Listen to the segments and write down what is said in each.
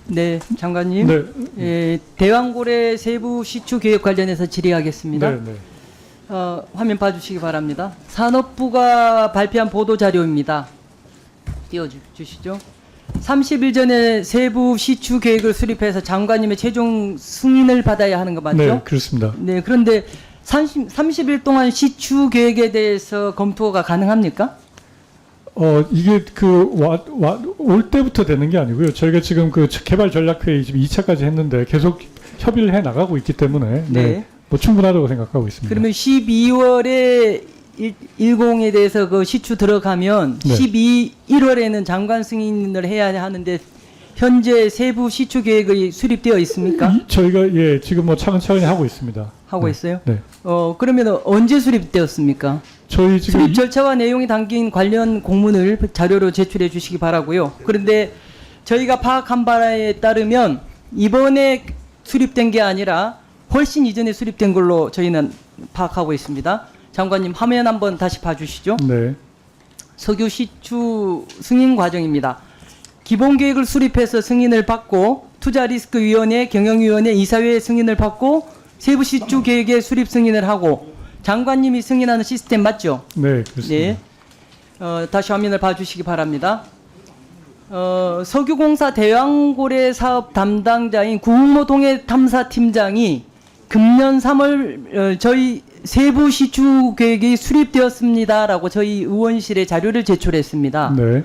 네, 장관님. 네. 예, 대왕고래 세부 시추 계획 관련해서 질의하겠습니다. 네, 네. 화면 봐주시기 바랍니다. 산업부가 발표한 보도 자료입니다. 띄워주시죠. 30일 전에 세부 시추 계획을 수립해서 장관님의 최종 승인을 받아야 하는 거 맞죠? 네, 그렇습니다. 네, 그런데 30일 동안 시추 계획에 대해서 검토가 가능합니까? 이게 올 때부터 되는 게 아니고요. 저희가 지금 그 개발 전략회의 지금 2차까지 했는데 계속 협의를 해 나가고 있기 때문에 네. 뭐 충분하다고 생각하고 있습니다. 그러면 12월에 10에 대해서 그 시추 들어가면 네. 1월에는 장관 승인을 해야 하는데 현재 세부 시추 계획이 수립되어 있습니까? 저희가 지금 뭐 차근차근히 하고 있습니다. 하고 네. 있어요? 네. 그러면 언제 수립되었습니까? 저희 지금 수립 절차와 내용이 담긴 관련 공문을 자료로 제출해 주시기 바라고요. 그런데 저희가 파악한 바에 따르면 이번에 수립된 게 아니라 훨씬 이전에 수립된 걸로 저희는 파악하고 있습니다. 장관님 화면 한번 다시 봐주시죠. 네. 석유 시추 승인 과정입니다. 기본 계획을 수립해서 승인을 받고 투자리스크위원회, 경영위원회, 이사회 승인을 받고 세부 시추 계획의 수립 승인을 하고 장관님이 승인하는 시스템 맞죠? 네, 그렇습니다. 네. 다시 화면을 봐주시기 바랍니다. 석유공사 대왕고래 사업 담당자인 구흥모 동해 탐사팀장이 금년 3월 저희 세부 시추 계획이 수립되었습니다라고 저희 의원실에 자료를 제출했습니다. 네.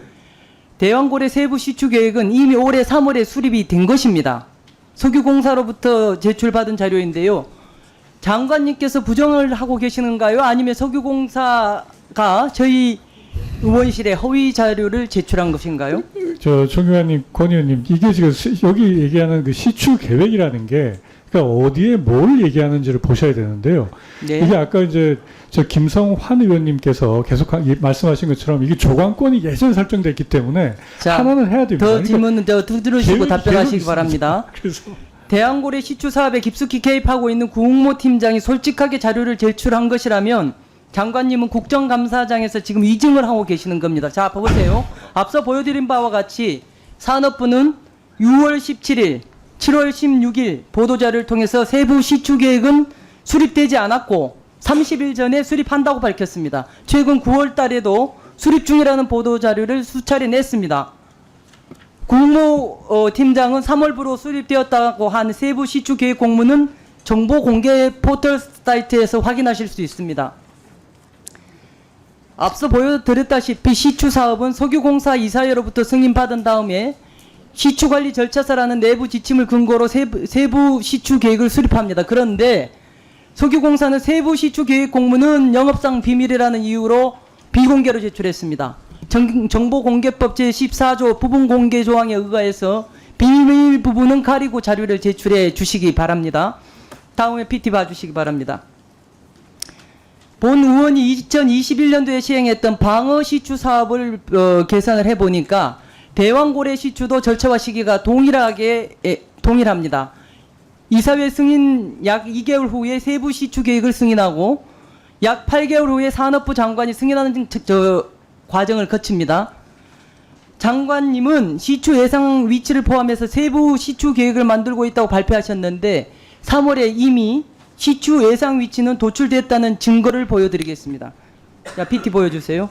대왕고래 세부 시추 계획은 이미 올해 3월에 수립이 된 것입니다. 석유공사로부터 제출받은 자료인데요. 장관님께서 부정을 하고 계시는가요? 아니면 석유공사가 저희 의원실에 허위 자료를 제출한 것인가요? 정 의원님, 권 의원님, 이게 지금 여기 얘기하는 그 시추 계획이라는 게 그러니까 어디에 뭘 얘기하는지를 보셔야 되는데요. 네. 이게 아까 이제 저 김성환 의원님께서 계속 말씀하신 것처럼 이게 조관권이 예전에 설정됐기 때문에 자, 하나는 해야 됩니다. 더 질문은 들으시고 답변하시기 있습니다. 바랍니다. 그래서 대왕고래 시추 사업에 깊숙이 개입하고 있는 구흥모 팀장이 솔직하게 자료를 제출한 것이라면 장관님은 국정감사장에서 지금 위증을 하고 계시는 겁니다. 자, 보세요. 앞서 보여드린 바와 같이 산업부는 6월 17일, 7월 16일 보도자료를 통해서 세부 시추 계획은 수립되지 않았고 30일 전에 수립한다고 밝혔습니다. 최근 9월 달에도 수립 중이라는 보도자료를 수차례 냈습니다. 구흥모 팀장은 3월부로 수립되었다고 한 세부 시추 계획 공문은 정보 공개 포털 사이트에서 확인하실 수 있습니다. 앞서 보여드렸다시피 시추 사업은 석유공사 이사회로부터 승인받은 다음에 시추관리 절차서라는 내부 지침을 근거로 세부 시추 계획을 수립합니다. 그런데 석유공사는 세부 시추 계획 공문은 영업상 비밀이라는 이유로 비공개로 제출했습니다. 정보공개법 제14조 부분공개 조항에 의거해서 비밀 부분은 가리고 자료를 제출해 주시기 바랍니다. 다음에 PT 봐주시기 바랍니다. 본 의원이 2021년도에 시행했던 방어 시추 사업을 계산을 해보니까 대왕고래 시추도 절차와 시기가 동일합니다. 이사회 승인 약 2개월 후에 세부 시추 계획을 승인하고 약 8개월 후에 산업부 장관이 승인하는 과정을 거칩니다. 장관님은 시추 예상 위치를 포함해서 세부 시추 계획을 만들고 있다고 발표하셨는데 3월에 이미 시추 예상 위치는 도출됐다는 증거를 보여드리겠습니다. 자, PT 보여주세요.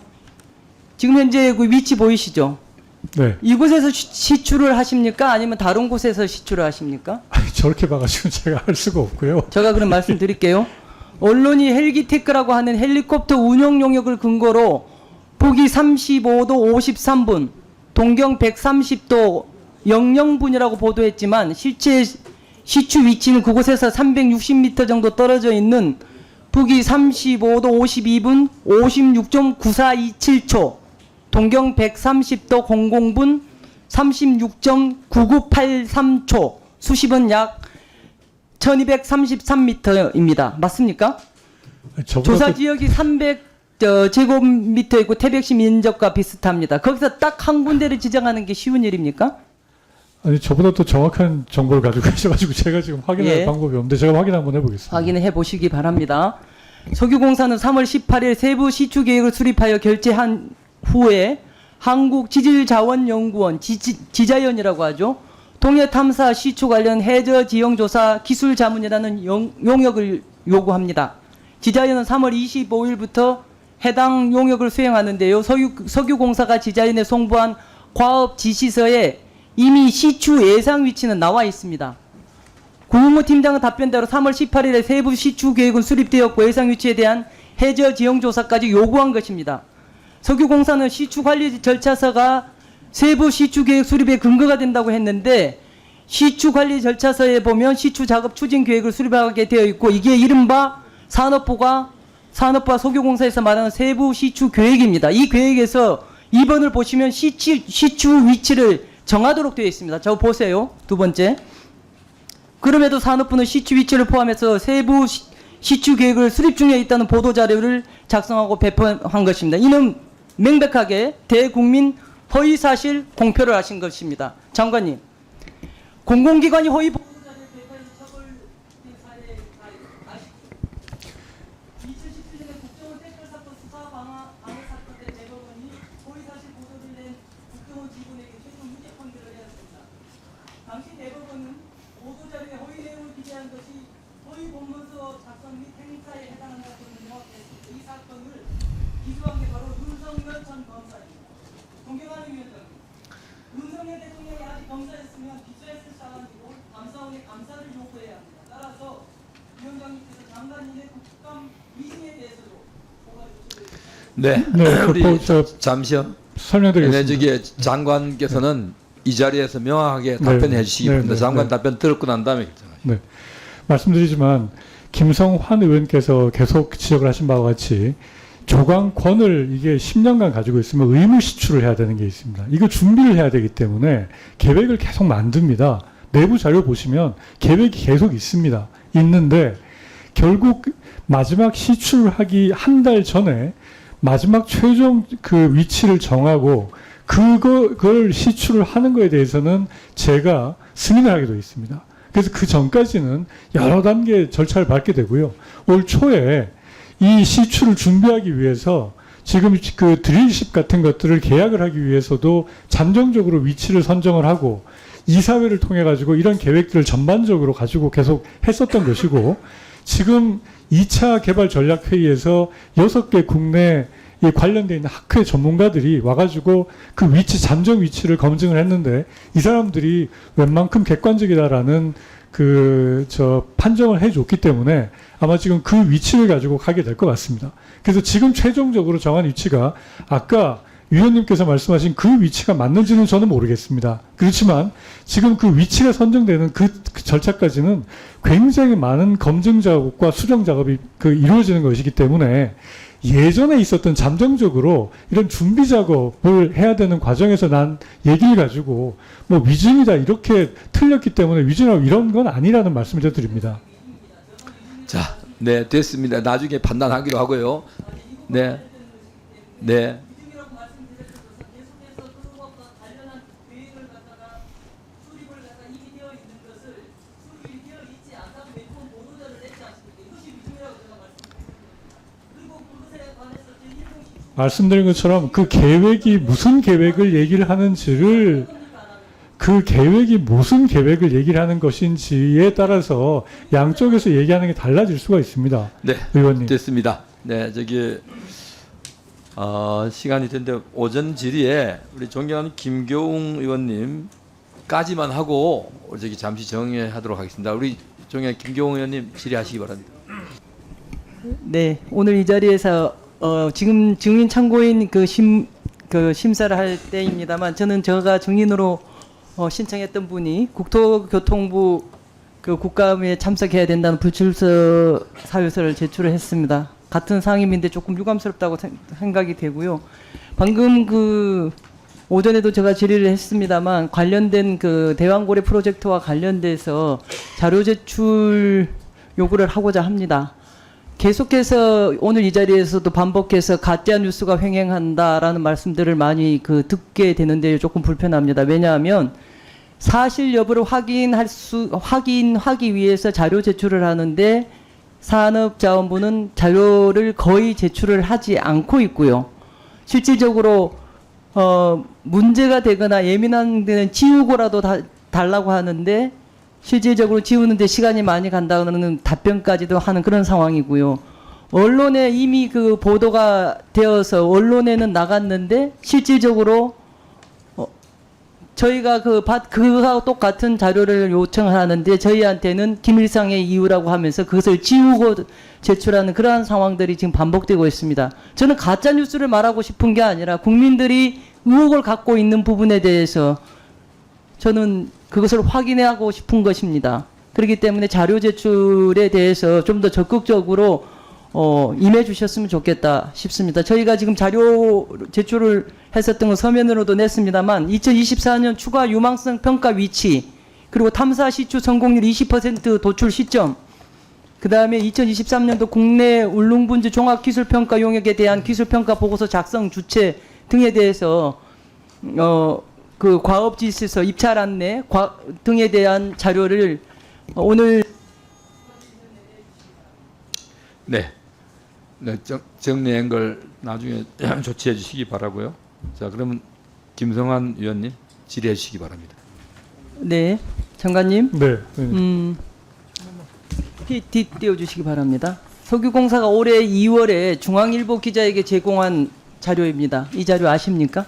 지금 현재 그 위치 보이시죠? 네. 이곳에서 시추를 하십니까? 아니면 다른 곳에서 시추를 하십니까? 저렇게 봐가지고 제가 할 수가 없고요. 제가 그럼 말씀드릴게요. 언론이 헬기테크라고 하는 헬리콥터 운용 용역을 근거로 북위 35도 53분, 동경 130도 00분이라고 보도했지만 실제 시추 위치는 그곳에서 360m 정도 떨어져 있는 북위 35도 52분 56.9427초, 동경 130도 00분 36.9983초, 수심은 약 1233m입니다. 맞습니까? 조사 지역이 300제곱미터 있고 태백시 면적과 비슷합니다. 거기서 딱 한 군데를 지정하는 게 쉬운 일입니까? 아니, 저보다 또 정확한 정보를 가지고 계셔가지고 제가 지금 확인할 방법이 없는데 제가 확인 한번 해보겠습니다. 확인해 보시기 바랍니다. 석유공사는 3월 18일 세부 시추 계획을 수립하여 결재한 후에 한국지질자원연구원 지자연이라고 하죠. 동해 탐사 시추 관련 해저 지형 조사 기술 자문이라는 용역을 요구합니다. 지자인은 3월 25일부터 해당 용역을 수행하는데요. 석유공사가 지자인에 송부한 과업 지시서에 이미 시추 예상 위치는 나와 있습니다. 구은무 팀장의 답변대로 3월 18일에 세부 시추 계획은 수립되었고 예상 위치에 대한 해저 지형 조사까지 요구한 것입니다. 석유공사는 시추 관리 절차서가 세부 시추 계획 수립의 근거가 된다고 했는데 시추 관리 절차서에 보면 시추 작업 추진 계획을 수립하게 되어 있고 이게 이른바 산업부와 석유공사에서 말하는 세부 시추 계획입니다. 이 계획에서 2번을 보시면 시추 위치를 정하도록 되어 있습니다. 저 보세요. 두 번째. 그럼에도 산업부는 시추 위치를 포함해서 세부 시추 계획을 수립 중에 있다는 보도자료를 작성하고 배포한 것입니다. 이는 명백하게 대국민 허위사실 공표를 하신 것입니다. 장관님, 공공기관이 허위 보도자료를 배포해서 처벌된 사례 아시죠? 2017년에 국정원 댓글 사건 수사 방해 사건 때 대법원이 허위사실 보도를 낸 국정원 직원에게 최종 무죄 판결을 내렸습니다. 당시 대법원은 보도자료에 허위 내용을 기재한 것이 허위 본문서 작성 및 행사에 해당한다고 명확했습니다. 이 사건을 기소한 게 바로 윤석열 전 검사입니다. 존경하는 위원장님, 윤석열 대통령이 아직 검사였으면 기소했을 사안이고 감사원의 감사를 요구해야 합니다. 따라서 위원장님께서 장관님의 국감 위증에 대해서도 보고 주시기 네, 네, 우리 잠시요. 설명드리겠습니다. 네, 저기 장관께서는 이 자리에서 명확하게 답변해 주시기 바랍니다. 장관 답변 들었고 난 다음에 결정하시죠. 네. 말씀드리지만 김성환 의원께서 계속 지적을 하신 바와 같이 조강권을 이게 10년간 가지고 있으면 의무 시추를 해야 되는 게 있습니다. 이거 준비를 해야 되기 때문에 계획을 계속 만듭니다. 내부 자료 보시면 계획이 계속 있습니다. 있는데 결국 마지막 시추를 하기 한 달 전에 마지막 최종 그 위치를 정하고 그걸 시추를 하는 거에 대해서는 제가 승인을 하게 되어 있습니다. 그래서 그 전까지는 여러 단계 절차를 밟게 되고요. 올 초에 이 시추를 준비하기 위해서 지금 그 드릴십 같은 것들을 계약을 하기 위해서도 잠정적으로 위치를 선정을 하고 이사회를 통해 가지고 이런 계획들을 전반적으로 가지고 계속 했었던 것이고 지금 2차 개발 전략 회의에서 6개 국내 관련되어 있는 학회 전문가들이 와가지고 그 위치, 잠정 위치를 검증을 했는데 이 사람들이 웬만큼 객관적이다라는 판정을 해줬기 때문에 아마 지금 그 위치를 가지고 가게 될 것 같습니다. 그래서 지금 최종적으로 정한 위치가 아까 위원님께서 말씀하신 그 위치가 맞는지는 저는 모르겠습니다. 그렇지만 지금 그 위치가 선정되는 그 절차까지는 굉장히 많은 검증 작업과 수정 작업이 이루어지는 것이기 때문에 예전에 있었던 잠정적으로 이런 준비 작업을 해야 되는 과정에서 난 얘기를 가지고 뭐 위증이다 이렇게 틀렸기 때문에 위증하고 이런 건 아니라는 말씀을 드립니다. 자, 네, 됐습니다. 나중에 판단하기로 하고요. 네, 네. 말씀드린 것처럼 그 계획이 무슨 계획을 얘기를 하는지를 그 계획이 무슨 계획을 얘기를 하는 것인지에 따라서 양쪽에서 얘기하는 게 달라질 수가 있습니다. 네, 의원님. 됐습니다. 네, 저기 시간이 됐는데 오전 질의에 우리 존경하는 김교웅 의원님까지만 하고 저기 잠시 정리하도록 하겠습니다. 우리 존경하는 김교웅 의원님 질의하시기 바랍니다. 네, 오늘 이 자리에서 지금 증인 참고인 심사를 할 때입니다만 저는 제가 증인으로 신청했던 분이 국토교통부 국감에 참석해야 된다는 불출석 사유서를 제출을 했습니다. 같은 상임인데 조금 유감스럽다고 생각이 되고요. 방금 오전에도 제가 질의를 했습니다만 관련된 대왕고래 프로젝트와 관련돼서 자료 제출 요구를 하고자 합니다. 계속해서 오늘 이 자리에서도 반복해서 가짜 뉴스가 횡행한다라는 말씀들을 많이 듣게 되는데 조금 불편합니다. 왜냐하면 사실 여부를 확인하기 위해서 자료 제출을 하는데 산업자원부는 자료를 거의 제출을 하지 않고 있고요. 실질적으로 문제가 되거나 예민한 데는 지우고라도 다 달라고 하는데 실질적으로 지우는데 시간이 많이 간다는 답변까지도 하는 그런 상황이고요. 언론에 이미 그 보도가 되어서 언론에는 나갔는데 실질적으로 저희가 그거하고 똑같은 자료를 요청을 하는데 저희한테는 기밀상의 이유라고 하면서 그것을 지우고 제출하는 그러한 상황들이 지금 반복되고 있습니다. 저는 가짜 뉴스를 말하고 싶은 게 아니라 국민들이 의혹을 갖고 있는 부분에 대해서 저는 그것을 확인하고 싶은 것입니다. 그렇기 때문에 자료 제출에 대해서 좀 더 적극적으로 임해 주셨으면 좋겠다 싶습니다. 저희가 지금 자료 제출을 했었던 건 서면으로도 냈습니다만 2024년 추가 유망성 평가 위치 그리고 탐사 시추 성공률 20% 도출 시점 그 다음에 2023년도 국내 울릉분지 종합기술평가 용역에 대한 기술평가 보고서 작성 주체 등에 대해서 그 과업지시서 입찰 안내 등에 대한 자료를 오늘 네. 네, 정리한 걸 나중에 조치해 주시기 바라고요. 자, 그러면 김성환 의원님 질의해 주시기 바랍니다. 네 장관님 네. PT 띄워주시기 바랍니다. 석유공사가 올해 2월에 중앙일보 기자에게 제공한 자료입니다. 이 자료 아십니까?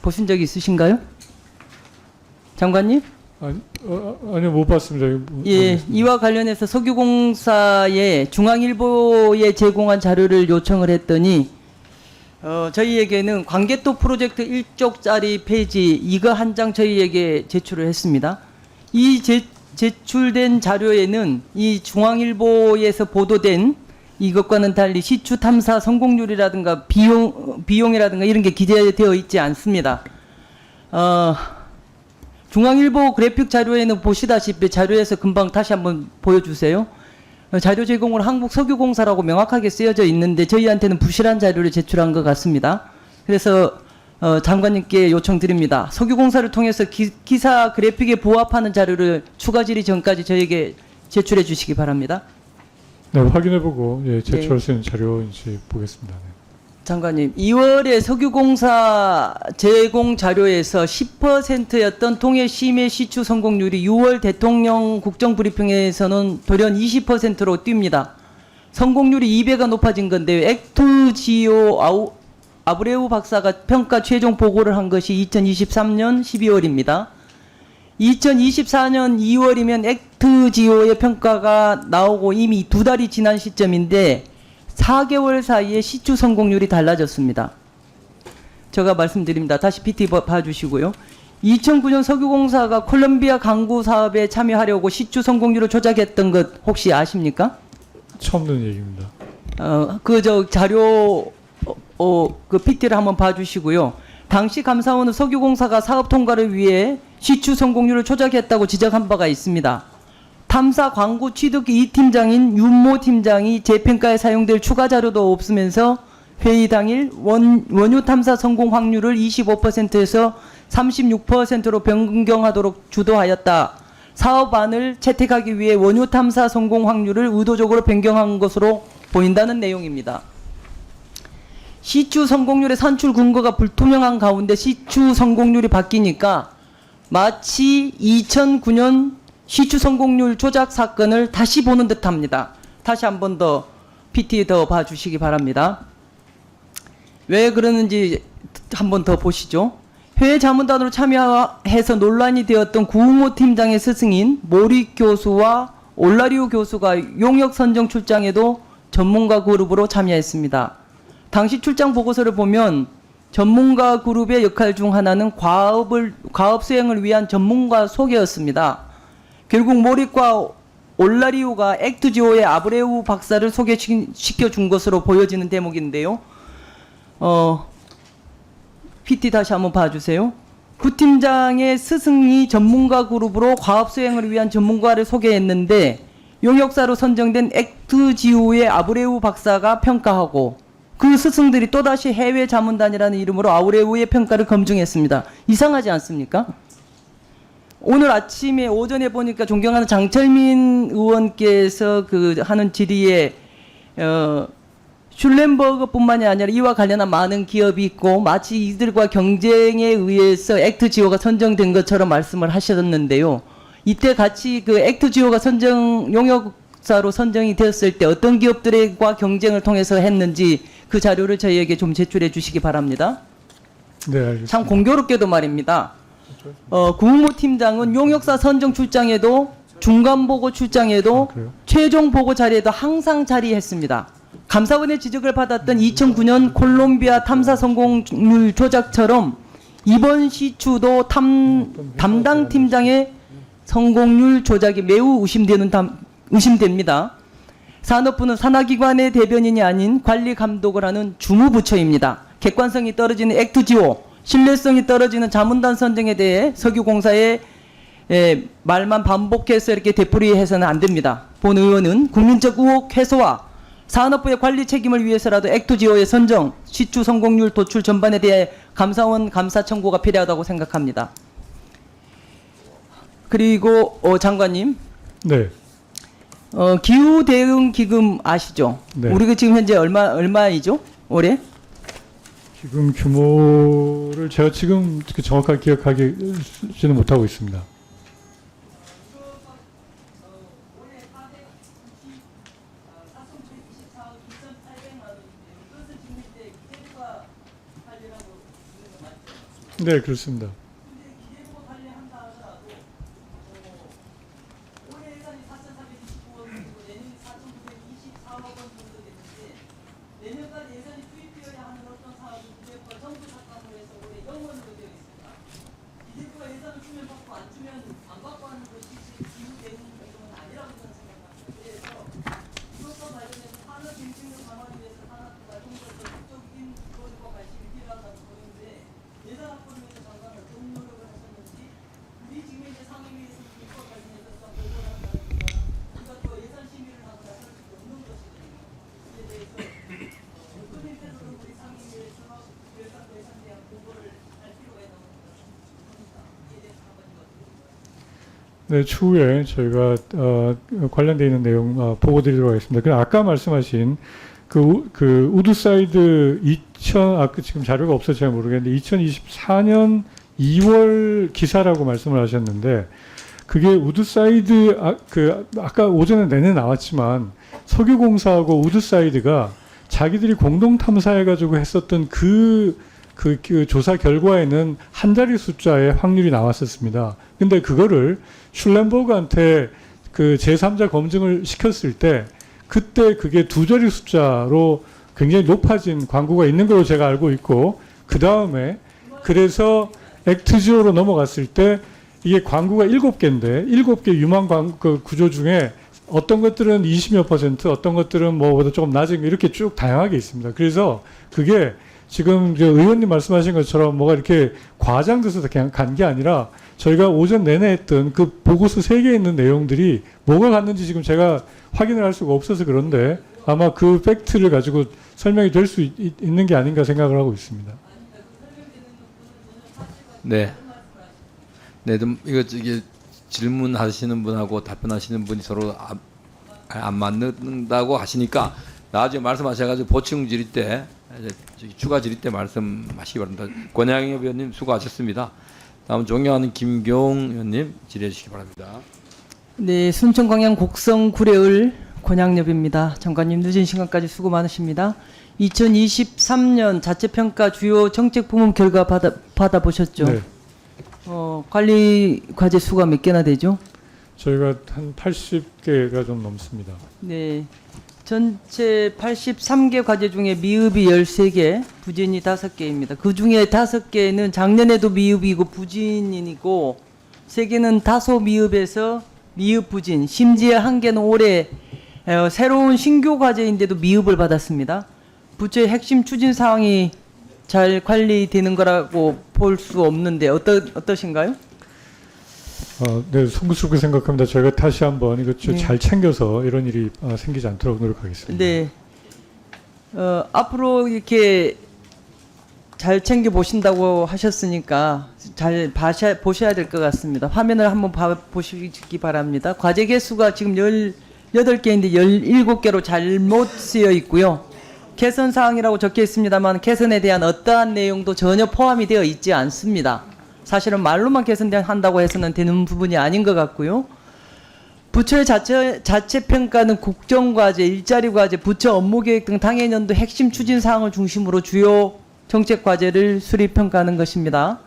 보신 적 있으신가요? 장관님? 아니요, 못 봤습니다. 예, 이와 관련해서 석유공사에 중앙일보에 제공한 자료를 요청을 했더니 저희에게는 광개토 프로젝트 1쪽짜리 페이지 이거 한 장 저희에게 제출을 했습니다. 이 제출된 자료에는 이 중앙일보에서 보도된 이것과는 달리 시추 탐사 성공률이라든가 비용이라든가 이런 게 기재되어 있지 않습니다. 중앙일보 그래픽 자료에는 보시다시피 자료에서 금방 다시 한번 보여주세요. 자료 제공을 한국석유공사라고 명확하게 쓰여져 있는데 저희한테는 부실한 자료를 제출한 것 같습니다. 그래서 장관님께 요청드립니다. 석유공사를 통해서 기사 그래픽에 부합하는 자료를 추가 질의 전까지 저에게 제출해 주시기 바랍니다. 네, 확인해보고 제출할 수 있는 자료인지 보겠습니다. 네. 장관님, 2월에 석유공사 제공 자료에서 10%였던 통해 심해 시추 성공률이 6월 대통령 국정브리핑에서는 돌연 20%로 뜁니다. 성공률이 2배가 높아진 건데요. 액투지오 아브레우 박사가 평가 최종 보고를 한 것이 2023년 12월입니다. 2024년 2월이면 액트지오의 평가가 나오고 이미 2달이 지난 시점인데 4개월 사이에 시추 성공률이 달라졌습니다. 제가 말씀드립니다. 다시 PT 봐주시고요. 2009년 석유공사가 콜롬비아 강구 사업에 참여하려고 시추 성공률을 조작했던 것 혹시 아십니까? 처음 듣는 얘기입니다. 자료 그 PT를 한번 봐주시고요. 당시 감사원은 석유공사가 사업 통과를 위해 시추 성공률을 조작했다고 지적한 바가 있습니다. 탐사 광구 취득 2팀장인 윤모 팀장이 재평가에 사용될 추가 자료도 없으면서 회의 당일 원유 탐사 성공 확률을 25%에서 36%로 변경하도록 주도하였다. 사업안을 채택하기 위해 원유 탐사 성공 확률을 의도적으로 변경한 것으로 보인다는 내용입니다. 시추 성공률의 산출 근거가 불투명한 가운데 시추 성공률이 바뀌니까 마치 2009년 시추 성공률 조작 사건을 다시 보는 듯합니다. 다시 한 번 더 PT 더 봐주시기 바랍니다. 왜 그러는지 한 번 더 보시죠. 해외 자문단으로 참여해서 논란이 되었던 구웅호 팀장의 스승인 모리 교수와 올라리오 교수가 용역 선정 출장에도 전문가 그룹으로 참여했습니다. 당시 출장 보고서를 보면 전문가 그룹의 역할 중 하나는 과업 수행을 위한 전문가 소개였습니다. 결국 모릭과 올라리오가 액트지오의 아브레우 박사를 소개시켜 준 것으로 보여지는 대목인데요. PT 다시 한번 봐주세요. 구 팀장의 스승이 전문가 그룹으로 과업 수행을 위한 전문가를 소개했는데 용역사로 선정된 액트지오의 아브레우 박사가 평가하고 그 스승들이 또다시 해외 자문단이라는 이름으로 아브레우의 평가를 검증했습니다. 이상하지 않습니까? 오늘 아침에 오전에 보니까 존경하는 장철민 의원께서 하는 질의에 슐렌버그뿐만이 아니라 이와 관련한 많은 기업이 있고 마치 이들과 경쟁에 의해서 액트지오가 선정된 것처럼 말씀을 하셨는데요. 이때 같이 그 액트지오가 용역사로 선정이 되었을 때 어떤 기업들과 경쟁을 통해서 했는지 그 자료를 저희에게 좀 제출해 주시기 바랍니다. 네, 알겠습니다. 참 공교롭게도 말입니다. 구은모 팀장은 용역사 선정 출장에도 중간 보고 출장에도 그래요? 최종 보고 자리에도 항상 자리했습니다. 감사원의 지적을 받았던 2009년 콜롬비아 탐사 성공률 조작처럼 이번 시추도 담당 팀장의 성공률 조작이 매우 의심됩니다. 산업부는 산하기관의 대변인이 아닌 관리 감독을 하는 주무부처입니다. 객관성이 떨어지는 액트지오, 신뢰성이 떨어지는 자문단 선정에 대해 석유공사의 말만 반복해서 이렇게 되풀이해서는 안 됩니다. 본 의원은 국민적 의혹 해소와 산업부의 관리 책임을 위해서라도 액트지오의 선정, 시추 성공률 도출 전반에 대해 감사원 감사 청구가 필요하다고 생각합니다. 그리고 장관님, 네. 기후 대응 기금 아시죠? 네. 우리가 지금 현재 얼마이죠? 올해? 지금 규모를 제가 지금 정확하게 기억하지는 못하고 있습니다. 네, 그렇습니다. 네, 추후에 저희가 관련되어 있는 내용 보고드리도록 하겠습니다. 그럼 아까 말씀하신 그 우드사이드 지금 자료가 없어서 잘 모르겠는데 2024년 2월 기사라고 말씀을 하셨는데 그게 우드사이드 아까 오전에 내내 나왔지만 석유공사하고 우드사이드가 자기들이 공동 탐사해가지고 했었던 그 조사 결과에는 한 자리 숫자의 확률이 나왔었습니다. 근데 그거를 슐렌버그한테 그 제3자 검증을 시켰을 때 그때 그게 두 자리 숫자로 굉장히 높아진 광고가 있는 걸로 제가 알고 있고 그 다음에 그래서 액트지오로 넘어갔을 때 이게 광고가 7개인데 7개 유망 광고 구조 중에 어떤 것들은 20몇 %, 어떤 것들은 뭐보다 조금 낮은 거 이렇게 쭉 다양하게 있습니다. 그래서 그게 지금 의원님 말씀하신 것처럼 뭐가 이렇게 과장돼서 그냥 간 게 아니라 저희가 오전 내내 했던 그 보고서 3개에 있는 내용들이 뭐가 갔는지 지금 제가 확인을 할 수가 없어서 그런데 아마 그 팩트를 가지고 설명이 될 수 있는 게 아닌가 생각을 하고 있습니다. 네. 네, 이거 질문하시는 분하고 답변하시는 분이 서로 안 맞는다고 하시니까 나중에 말씀하셔가지고 보충 질의 때 추가 질의 때 말씀하시기 바랍니다. 권양엽 의원님 수고하셨습니다. 다음 존경하는 김교웅 의원님 질의해 주시기 바랍니다. 네, 순천 광양 곡성 구례을 권양엽입니다. 장관님 늦은 시간까지 수고 많으십니다. 2023년 자체평가 주요 정책 부문 결과 받아보셨죠? 네. 관리 과제 수가 몇 개나 되죠? 저희가 한 80개가 좀 넘습니다. 네. 전체 83개 과제 중에 미흡이 13개, 부진이 5개입니다. 그 중에 5개는 작년에도 미흡이고 부진이고 3개는 다소 미흡에서 미흡 부진, 심지어 1개는 올해 새로운 신규 과제인데도 미흡을 받았습니다. 부처의 핵심 추진 사항이 잘 관리되는 거라고 볼 수 없는데 어떠신가요? 네, 송구스럽게 생각합니다. 저희가 다시 한번 이것 네. 잘 챙겨서 이런 일이 생기지 않도록 노력하겠습니다. 네. 앞으로 이렇게 잘 챙겨 보신다고 하셨으니까 잘 보셔야 될 것 같습니다. 화면을 한번 보시기 바랍니다. 과제 개수가 지금 18개인데 17개로 잘못 쓰여 있고요. 개선 사항이라고 적혀 있습니다만 개선에 대한 어떠한 내용도 전혀 포함이 되어 있지 않습니다. 사실은 말로만 개선한다고 해서는 되는 부분이 아닌 것 같고요. 부처의 자체 평가는 국정과제, 일자리과제, 부처 업무계획 등 당해년도 핵심 추진 사항을 중심으로 주요 정책 과제를 수립 평가하는 것입니다.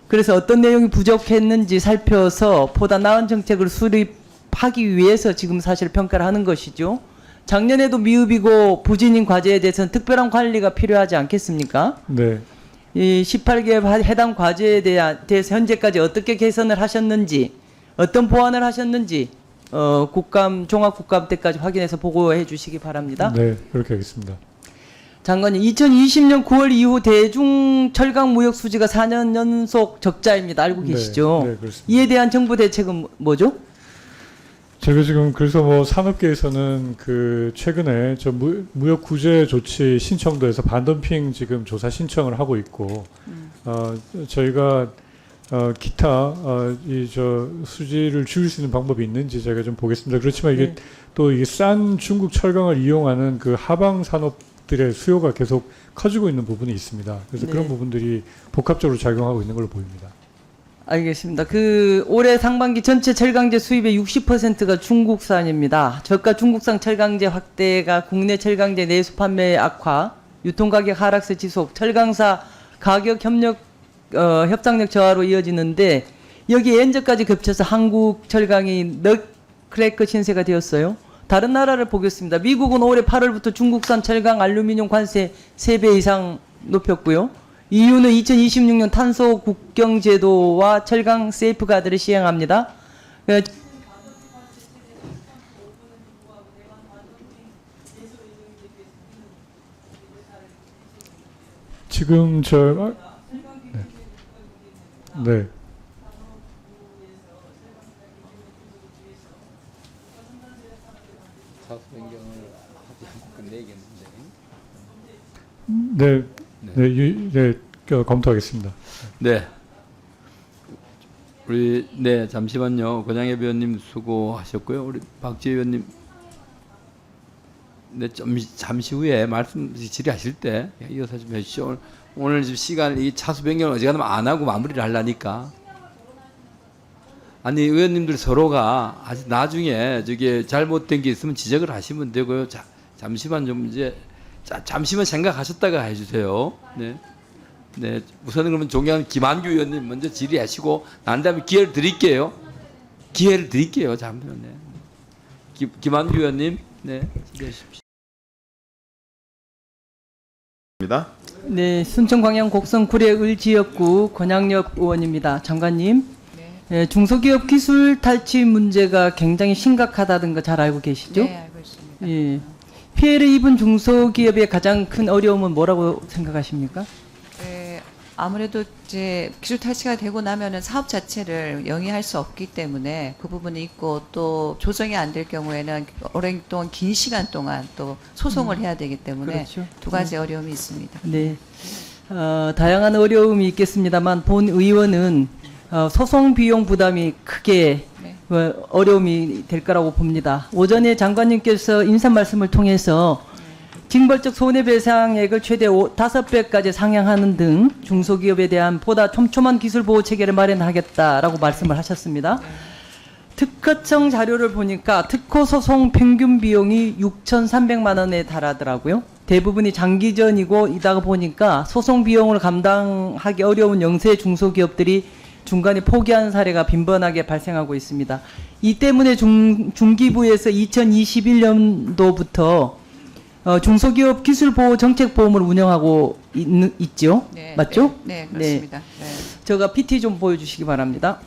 그래서 어떤 내용이 부족했는지 살펴서 보다 나은 정책을 수립하기 위해서 지금 사실 평가를 하는 것이죠. 작년에도 미흡이고 부진인 과제에 대해서는 특별한 관리가 필요하지 않겠습니까? 네. 이 18개 해당 과제에 대해서 현재까지 어떻게 개선을 하셨는지, 어떤 보완을 하셨는지 종합국감 때까지 확인해서 보고해 주시기 바랍니다. 네, 그렇게 하겠습니다. 장관님, 2020년 9월 이후 대중 철강 무역 수지가 4년 연속 적자입니다. 알고 계시죠? 네, 그렇습니다. 이에 대한 정부 대책은 뭐죠? 제가 지금 그래서 뭐 산업계에서는 그 최근에 저 무역 구제 조치 신청도에서 반덤핑 지금 조사 신청을 하고 있고 저희가 기타 이 저 수지를 줄일 수 있는 방법이 있는지 제가 좀 보겠습니다. 그렇지만 이게 네. 또 이게 싼 중국 철강을 이용하는 그 하방 산업들의 수요가 계속 커지고 있는 부분이 있습니다. 그래서 네. 그런 부분들이 복합적으로 작용하고 있는 걸로 보입니다. 알겠습니다. 올해 상반기 전체 철강제 수입의 60%가 중국산입니다. 저가 중국산 철강제 확대가 국내 철강제 내수 판매 악화, 유통가격 하락세 지속, 철강사 가격 협상력 저하로 이어지는데 여기에 엔저까지 겹쳐서 한국 철강이 넛크래커 신세가 되었어요. 다른 나라를 보겠습니다. 미국은 올해 8월부터 중국산 철강 알루미늄 관세 3배 이상 높였고요. EU는 2026년 탄소 국경 제도와 철강 세이프가드를 시행합니다. 지금 네. 사수 변경을 하지 않고 끝내겠는데. 네. 검토하겠습니다. 네. 네, 잠시만요. 권양혜 위원님 수고하셨고요. 우리 박지혜 위원님, 네, 잠시 후에 말씀 질의하실 때 이어서 좀 해주시죠. 오늘 지금 시간 이 차수 변경을 어지간하면 안 하고 마무리를 하려니까. 아니 의원님들 서로가 아직 나중에 저게 잘못된 게 있으면 지적을 하시면 되고요. 잠시만 좀 이제 잠시만 생각하셨다가 해주세요. 네. 네, 우선은 그러면 존경하는 김한규 의원님 먼저 질의하시고 난 다음에 기회를 드릴게요. 잠시만요. 네. 김한규 의원님, 네, 질의하십시오. 네, 순천 광양 곡성 구례 을 지역구 권양엽 의원입니다. 장관님, 네, 중소기업 기술 탈취 문제가 굉장히 심각하다는 거 잘 알고 계시죠? 네, 알고 있습니다. 예. 피해를 입은 중소기업의 가장 큰 어려움은 뭐라고 생각하십니까? 아무래도 이제 기술 탈취가 되고 나면은 사업 자체를 영위할 수 없기 때문에 그 부분이 있고 또 조정이 안 될 경우에는 오랫동안 긴 시간 동안 또 소송을 해야 되기 때문에 그렇죠. 두 가지 어려움이 있습니다. 네. 다양한 어려움이 있겠습니다만 본 의원은 소송 비용 부담이 크게 네. 어려움이 될 거라고 봅니다. 오전에 장관님께서 인사 말씀을 통해서 징벌적 손해배상액을 최대 5배까지 상향하는 등 중소기업에 대한 보다 촘촘한 기술보호 체계를 마련하겠다라고 말씀을 하셨습니다. 특허청 자료를 보니까 특허 소송 평균 비용이 6,300만 원에 달하더라고요. 대부분이 장기전이고 이다가 보니까 소송 비용을 감당하기 어려운 영세 중소기업들이 중간에 포기하는 사례가 빈번하게 발생하고 있습니다. 이 때문에 중기부에서 2021년도부터 중소기업 기술보호 정책보험을 운영하고 있죠? 네, 맞죠? 네, 그렇습니다. 네. 제가 PT 좀 보여주시기 바랍니다.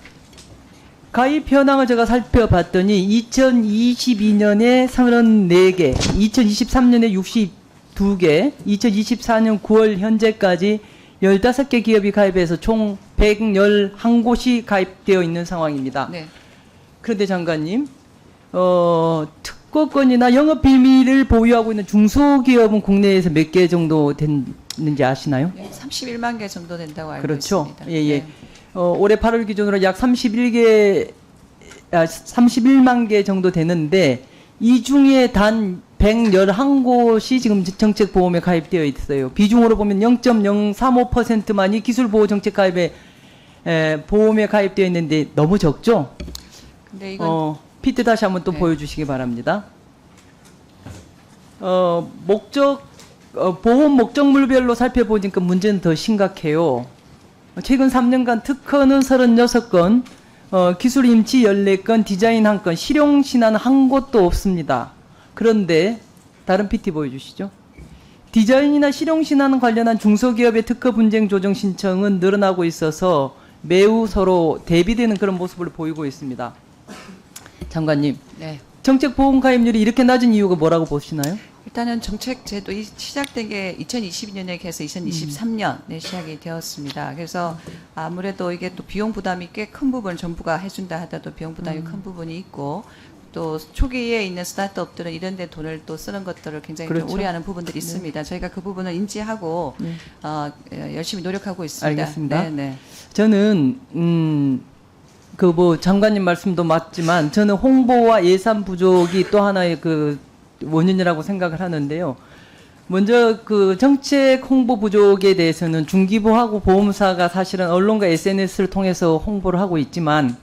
가입 현황을 제가 살펴봤더니 2022년에 34개, 2023년에 62개, 2024년 9월 현재까지 15개 기업이 가입해서 총 111곳이 가입되어 있는 상황입니다. 네. 그런데 장관님, 특허권이나 영업 비밀을 보유하고 있는 중소기업은 국내에서 몇 개 정도 됐는지 아시나요? 네, 31만 개 정도 된다고 알고 그렇죠. 있습니다. 예, 예. 네. 올해 8월 기준으로 약 31만 개 정도 되는데 이 중에 단 111곳이 지금 정책보험에 가입되어 있어요. 비중으로 보면 0.035%만이 기술보호정책 가입에 보험에 가입되어 있는데 너무 적죠? 근데 이건 피트 다시 한번 또 네. 보여주시기 바랍니다. 보험 목적물별로 살펴보니까 문제는 더 심각해요. 최근 3년간 특허는 36건, 기술 임치 14건, 디자인 1건, 실용 신안은 한 곳도 없습니다. 그런데 다른 PT 보여주시죠. 디자인이나 실용 신안 관련한 중소기업의 특허 분쟁 조정 신청은 늘어나고 있어서 매우 서로 대비되는 그런 모습을 보이고 있습니다. 장관님, 네. 정책 보험 가입률이 이렇게 낮은 이유가 뭐라고 보시나요? 일단은 정책 제도이 시작된 게 2022년에 해서 2023년에 시작이 되었습니다. 그래서 아무래도 이게 또 비용 부담이 꽤 큰 부분을 정부가 해준다 하더라도 비용 부담이 큰 부분이 있고 또 초기에 있는 스타트업들은 이런 데 돈을 또 쓰는 것들을 굉장히 그렇죠. 좀 우려하는 부분들이 있습니다. 저희가 그 부분을 인지하고 열심히 노력하고 있습니다. 알겠습니다. 네, 네. 저는 그 뭐 장관님 말씀도 맞지만 저는 홍보와 예산 부족이 또 하나의 그 원인이라고 생각을 하는데요. 먼저 그 정책 홍보 부족에 대해서는 중기부하고 보험사가 사실은 언론과 SNS를 통해서 홍보를 하고 있지만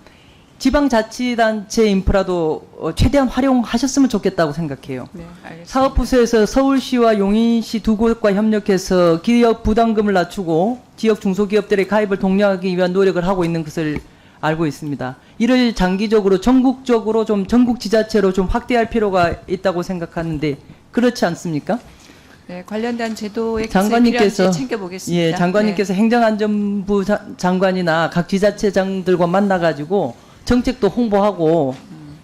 지방자치단체 인프라도 최대한 활용하셨으면 좋겠다고 생각해요. 네, 알겠습니다. 사업부서에서 서울시와 용인시 두 곳과 협력해서 기업 부담금을 낮추고 지역 중소기업들의 가입을 독려하기 위한 노력을 하고 있는 것을 알고 있습니다. 이를 장기적으로 전국적으로 좀 전국 지자체로 좀 확대할 필요가 있다고 생각하는데 그렇지 않습니까? 네, 관련된 제도의 장관님께서 챙겨보겠습니다. 예, 장관님께서 행정안전부 장관이나 각 지자체장들과 만나가지고 정책도 홍보하고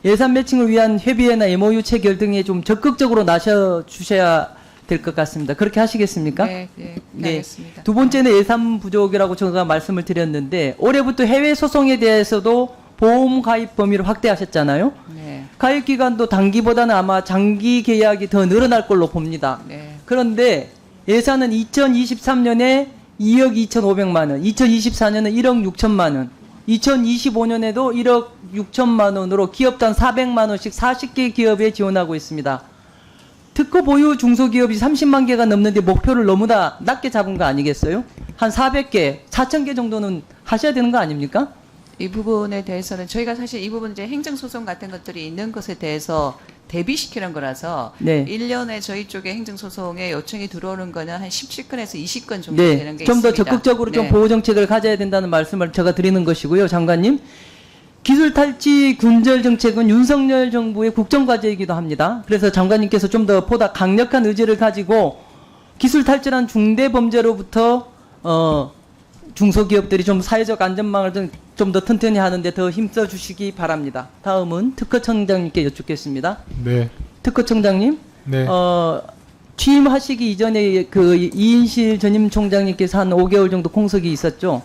예산 매칭을 위한 협의회나 MOU 체결 등에 좀 적극적으로 나서 주셔야 될 것 같습니다. 그렇게 하시겠습니까? 네, 네, 네, 알겠습니다. 두 번째는 예산 부족이라고 제가 말씀을 드렸는데 올해부터 해외 소송에 대해서도 보험 가입 범위를 확대하셨잖아요. 네, 가입 기간도 단기보다는 아마 장기 계약이 더 늘어날 걸로 봅니다. 네. 그런데 예산은 2023년에 2억 2,500만 원, 2024년은 1억 6천만 원, 2025년에도 1억 6천만 원으로 기업단 400만 원씩 40개 기업에 지원하고 있습니다. 특허 보유 중소기업이 30만 개가 넘는데 목표를 너무나 낮게 잡은 거 아니겠어요? 한 400개, 4,000개 정도는 하셔야 되는 거 아닙니까? 이 부분에 대해서는 저희가 사실 이 부분 이제 행정소송 같은 것들이 있는 것에 대해서 대비시키는 거라서 네. 1년에 저희 쪽에 행정소송에 요청이 들어오는 거는 한 17건에서 20건 정도 되는 게 좀 더 있습니다. 적극적으로 좀 네. 보호 정책을 가져야 된다는 말씀을 제가 드리는 것이고요, 장관님. 기술 탈취 균절 정책은 윤석열 정부의 국정 과제이기도 합니다. 그래서 장관님께서 좀 더 보다 강력한 의지를 가지고 기술 탈취란 중대 범죄로부터 중소기업들이 좀 사회적 안전망을 좀 더 튼튼히 하는데 더 힘써 주시기 바랍니다. 다음은 특허청장님께 여쭙겠습니다. 네. 특허청장님, 네. 취임하시기 이전에 그 이인실 전임 총장님께서 한 5개월 정도 공석이 있었죠.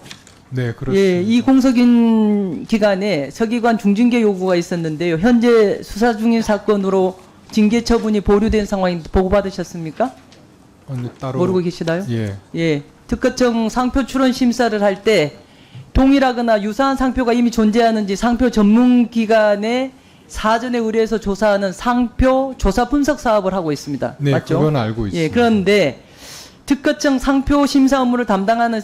네, 그렇습니다. 예, 이 공석인 기간에 서기관 중징계 요구가 있었는데요. 현재 수사 중인 사건으로 징계 처분이 보류된 상황인데 보고받으셨습니까? 따로 모르고 계시나요? 예. 예. 특허청 상표 출원 심사를 할 때 동일하거나 유사한 상표가 이미 존재하는지 상표 전문 기관에 사전에 의뢰해서 조사하는 상표 조사 분석 사업을 하고 있습니다. 네, 맞죠? 그건 알고 있습니다. 예, 그런데 특허청 상표 심사 업무를 담당하는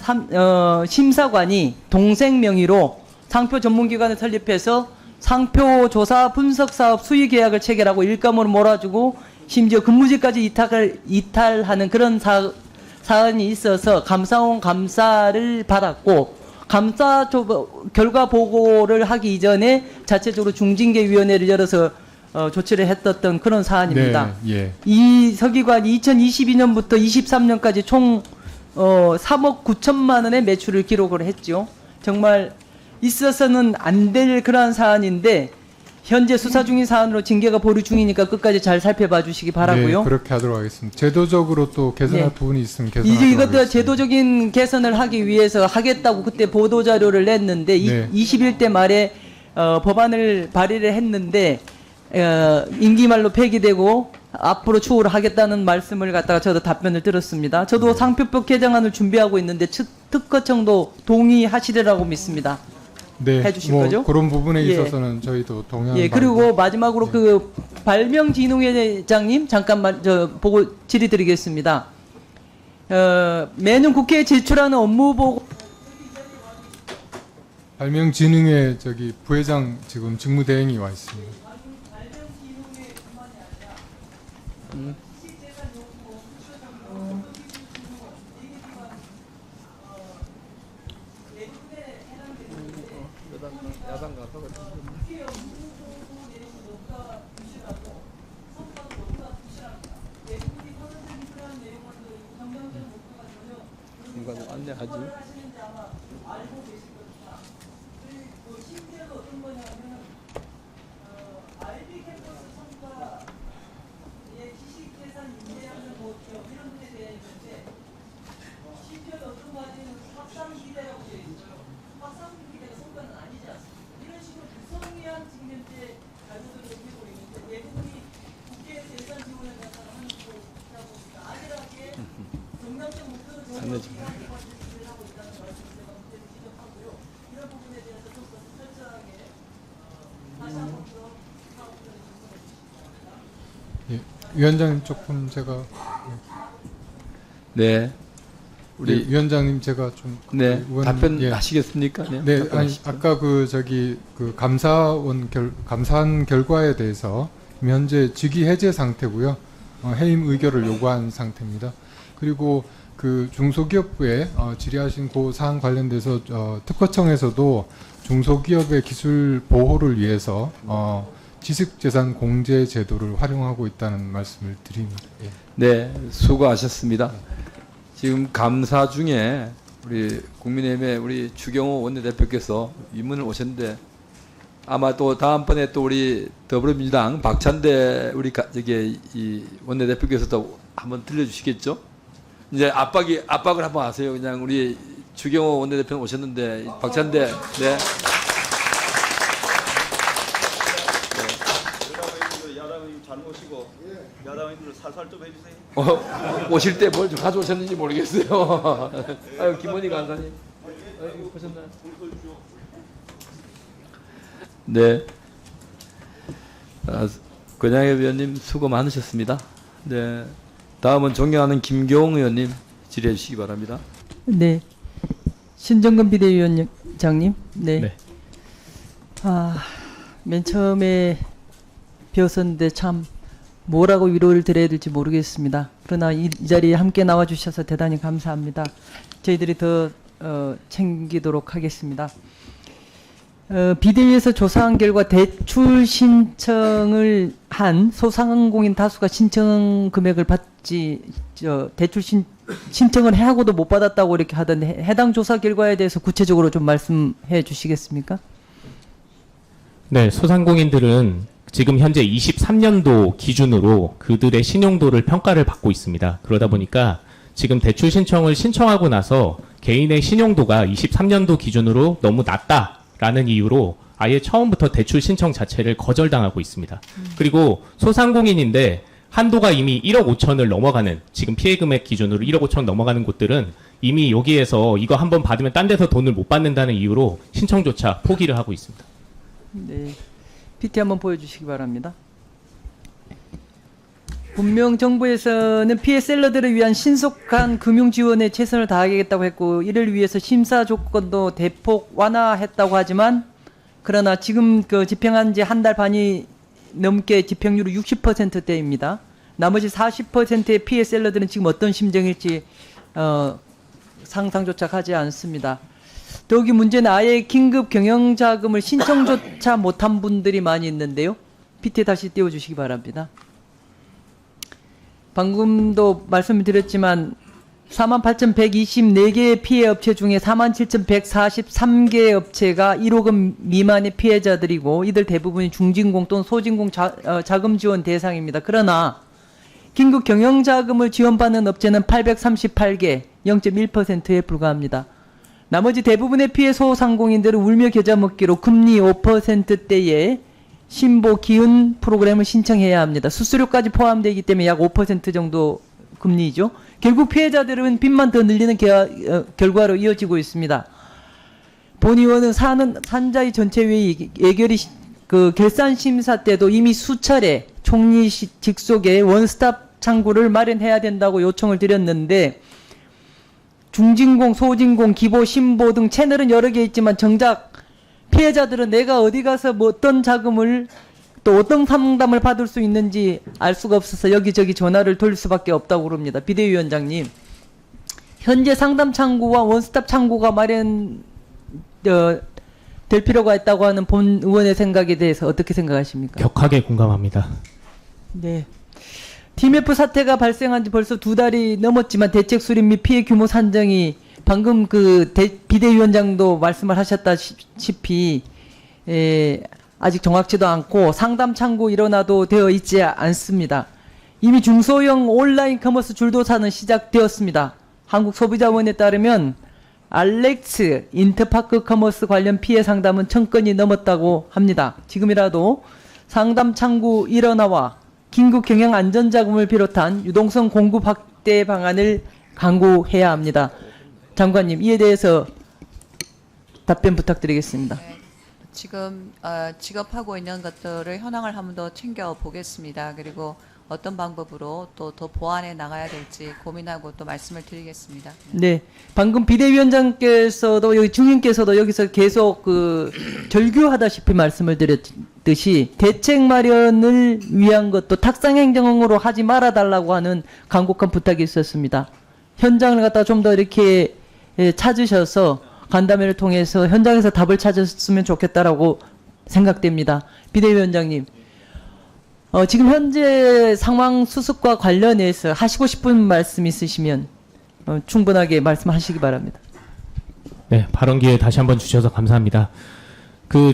심사관이 동생 명의로 상표 전문기관을 설립해서 상표 조사 분석 사업 수의 계약을 체결하고 일감으로 몰아주고 심지어 근무지까지 이탈하는 그런 사안이 있어서 감사원 감사를 받았고 감사 결과 보고를 하기 이전에 자체적으로 중징계위원회를 열어서 조치를 했었던 그런 사안입니다. 네, 예. 이 서기관이 2022년부터 23년까지 총 3억 9천만 원의 매출을 기록을 했죠. 정말 있어서는 안 될 그러한 사안인데 현재 수사 중인 사안으로 징계가 보류 중이니까 끝까지 잘 살펴봐 주시기 바라고요. 네, 그렇게 하도록 하겠습니다. 제도적으로 또 개선할 네. 부분이 있으면 개선하도록 이제 이것도 하겠습니다. 제도적인 개선을 하기 위해서 하겠다고 그때 보도 자료를 냈는데 네. 21대 말에 법안을 발의를 했는데 임기 말로 폐기되고 앞으로 추후를 하겠다는 말씀을 갖다가 저도 답변을 들었습니다. 저도 상표법 개정안을 준비하고 있는데 특허청도 동의하시리라고 믿습니다. 네, 해주실 뭐 거죠? 그런 부분에 예. 있어서는 저희도 동의하는 예, 바이고. 그리고 마지막으로 그 발명진흥회장님 잠깐만 보고 질의드리겠습니다. 매년 국회에 제출하는 업무 보고 발명진흥회 저기 부회장 지금 직무대행이 와 있습니다. 안내하지. 안내지. 예, 위원장님 조금 제가 네. 우리 우리 위원장님 제가 좀 네. 의원- 답변하시겠습니까? 네. 네, 아니, 답변하시죠. 아까 그 저기 그 감사한 결과에 대해서 현재 직위 해제 상태고요. 해임 의결을 요구한 상태입니다. 그리고 그 중소기업부에 질의하신 그 사안 관련돼서 특허청에서도 중소기업의 기술 보호를 위해서 지식재산 공제 제도를 활용하고 있다는 말씀을 드립니다. 예. 네, 수고하셨습니다. 지금 감사 중에 우리 국민의힘의 우리 주경호 원내대표께서 위문을 오셨는데 아마 또 다음번에 또 우리 더불어민주당 박찬대 우리 저기 이 원내대표께서도 한번 들려주시겠죠? 이제 압박을 한번 하세요. 그냥 우리 주경호 원내대표 오셨는데 박찬대 네. 야당님 잘 모시고 야당님들 살살 좀 해주세요. 오실 때 뭘 좀 가져오셨는지 모르겠어요. 아유 김원희 간사님, 아유, 보셨나요? 네. 권양혜 위원님 수고 많으셨습니다. 네. 다음은 존경하는 김교웅 의원님 질의해 주시기 바랍니다. 네. 신정근 비대위원장님. 네. 네. 맨 처음에 배웠었는데 참 뭐라고 위로를 드려야 될지 모르겠습니다. 그러나 이 자리에 함께 나와 주셔서 대단히 감사합니다. 저희들이 더 챙기도록 하겠습니다. 비대위에서 조사한 결과 대출 신청을 한 소상공인 다수가 신청 금액을 받지 대출 신청을 하고도 못 받았다고 이렇게 하던데 해당 조사 결과에 대해서 구체적으로 좀 말씀해 주시겠습니까? 네, 소상공인들은 지금 현재 23년도 기준으로 그들의 신용도를 평가를 받고 있습니다. 그러다 보니까 지금 대출 신청을 신청하고 나서 개인의 신용도가 23년도 기준으로 너무 낮다라는 이유로 아예 처음부터 대출 신청 자체를 거절당하고 있습니다. 그리고 소상공인인데 한도가 이미 1억 5천을 넘어가는 지금 피해 금액 기준으로 1억 5천 넘어가는 곳들은 이미 여기에서 이거 한번 받으면 딴 데서 돈을 못 받는다는 이유로 신청조차 포기를 하고 있습니다. 네. PT 한번 보여주시기 바랍니다. 분명 정부에서는 피해 셀러들을 위한 신속한 금융 지원에 최선을 다하겠다고 했고 이를 위해서 심사 조건도 대폭 완화했다고 하지만 그러나 지금 그 집행한 지 한 달 반이 넘게 집행률이 60%대입니다. 나머지 40%의 피해 셀러들은 지금 어떤 심정일지 상상조차 하지 않습니다. 더욱이 문제는 아예 긴급 경영자금을 신청조차 못한 분들이 많이 있는데요. PT 다시 띄워주시기 바랍니다. 방금도 말씀을 드렸지만 48,124개의 피해 업체 중에 47,143개의 업체가 1억 원 미만의 피해자들이고 이들 대부분이 중진공 또는 소진공 자금 지원 대상입니다. 그러나 긴급 경영자금을 지원받는 업체는 838개, 0.1%에 불과합니다. 나머지 대부분의 피해 소상공인들은 울며 겨자 먹기로 금리 5%대의 신보 기은 프로그램을 신청해야 합니다. 수수료까지 포함되기 때문에 약 5% 정도 금리죠. 결국 피해자들은 빚만 더 늘리는 결과로 이어지고 있습니다. 본 의원은 산자위 전체회의 그 결산 심사 때도 이미 수차례 총리 직속에 원스톱 창구를 마련해야 된다고 요청을 드렸는데 중진공, 소진공, 기보, 신보 등 채널은 여러 개 있지만 정작 피해자들은 내가 어디 가서 뭐 어떤 자금을 또 어떤 상담을 받을 수 있는지 알 수가 없어서 여기저기 전화를 돌릴 수밖에 없다고 그럽니다. 비대위원장님, 현재 상담 창구와 원스톱 창구가 될 필요가 있다고 하는 본 의원의 생각에 대해서 어떻게 생각하십니까? 격하게 공감합니다. 네. TMF 사태가 발생한 지 벌써 2달이 넘었지만 대책 수립 및 피해 규모 산정이 방금 그 비대위원장도 말씀을 하셨다시피 아직 정확치도 않고 상담 창구 일어나도 되어 있지 않습니다. 이미 중소형 온라인 커머스 줄도사는 시작되었습니다. 한국소비자원에 따르면 알렉스 인터파크 커머스 관련 피해 상담은 1000건이 넘었다고 합니다. 지금이라도 상담 창구 일원화와 긴급 경영 안전자금을 비롯한 유동성 공급 확대 방안을 강구해야 합니다. 장관님, 이에 대해서 답변 부탁드리겠습니다. 네, 지금 지급하고 있는 것들을 현황을 한 번 더 챙겨 보겠습니다. 그리고 어떤 방법으로 또 더 보완해 나가야 될지 고민하고 또 말씀을 드리겠습니다. 네, 방금 비대위원장께서도 여기 중인께서도 여기서 계속 그 절규하다시피 말씀을 드렸듯이 대책 마련을 위한 것도 탁상 행정으로 하지 말아 달라고 하는 간곡한 부탁이 있었습니다. 현장을 갖다 좀 더 이렇게 찾으셔서 간담회를 통해서 현장에서 답을 찾았으면 좋겠다라고 생각됩니다. 비대위원장님, 지금 현재 상황 수습과 관련해서 하시고 싶은 말씀 있으시면 충분하게 말씀하시기 바랍니다. 네, 발언 기회 다시 한번 주셔서 감사합니다.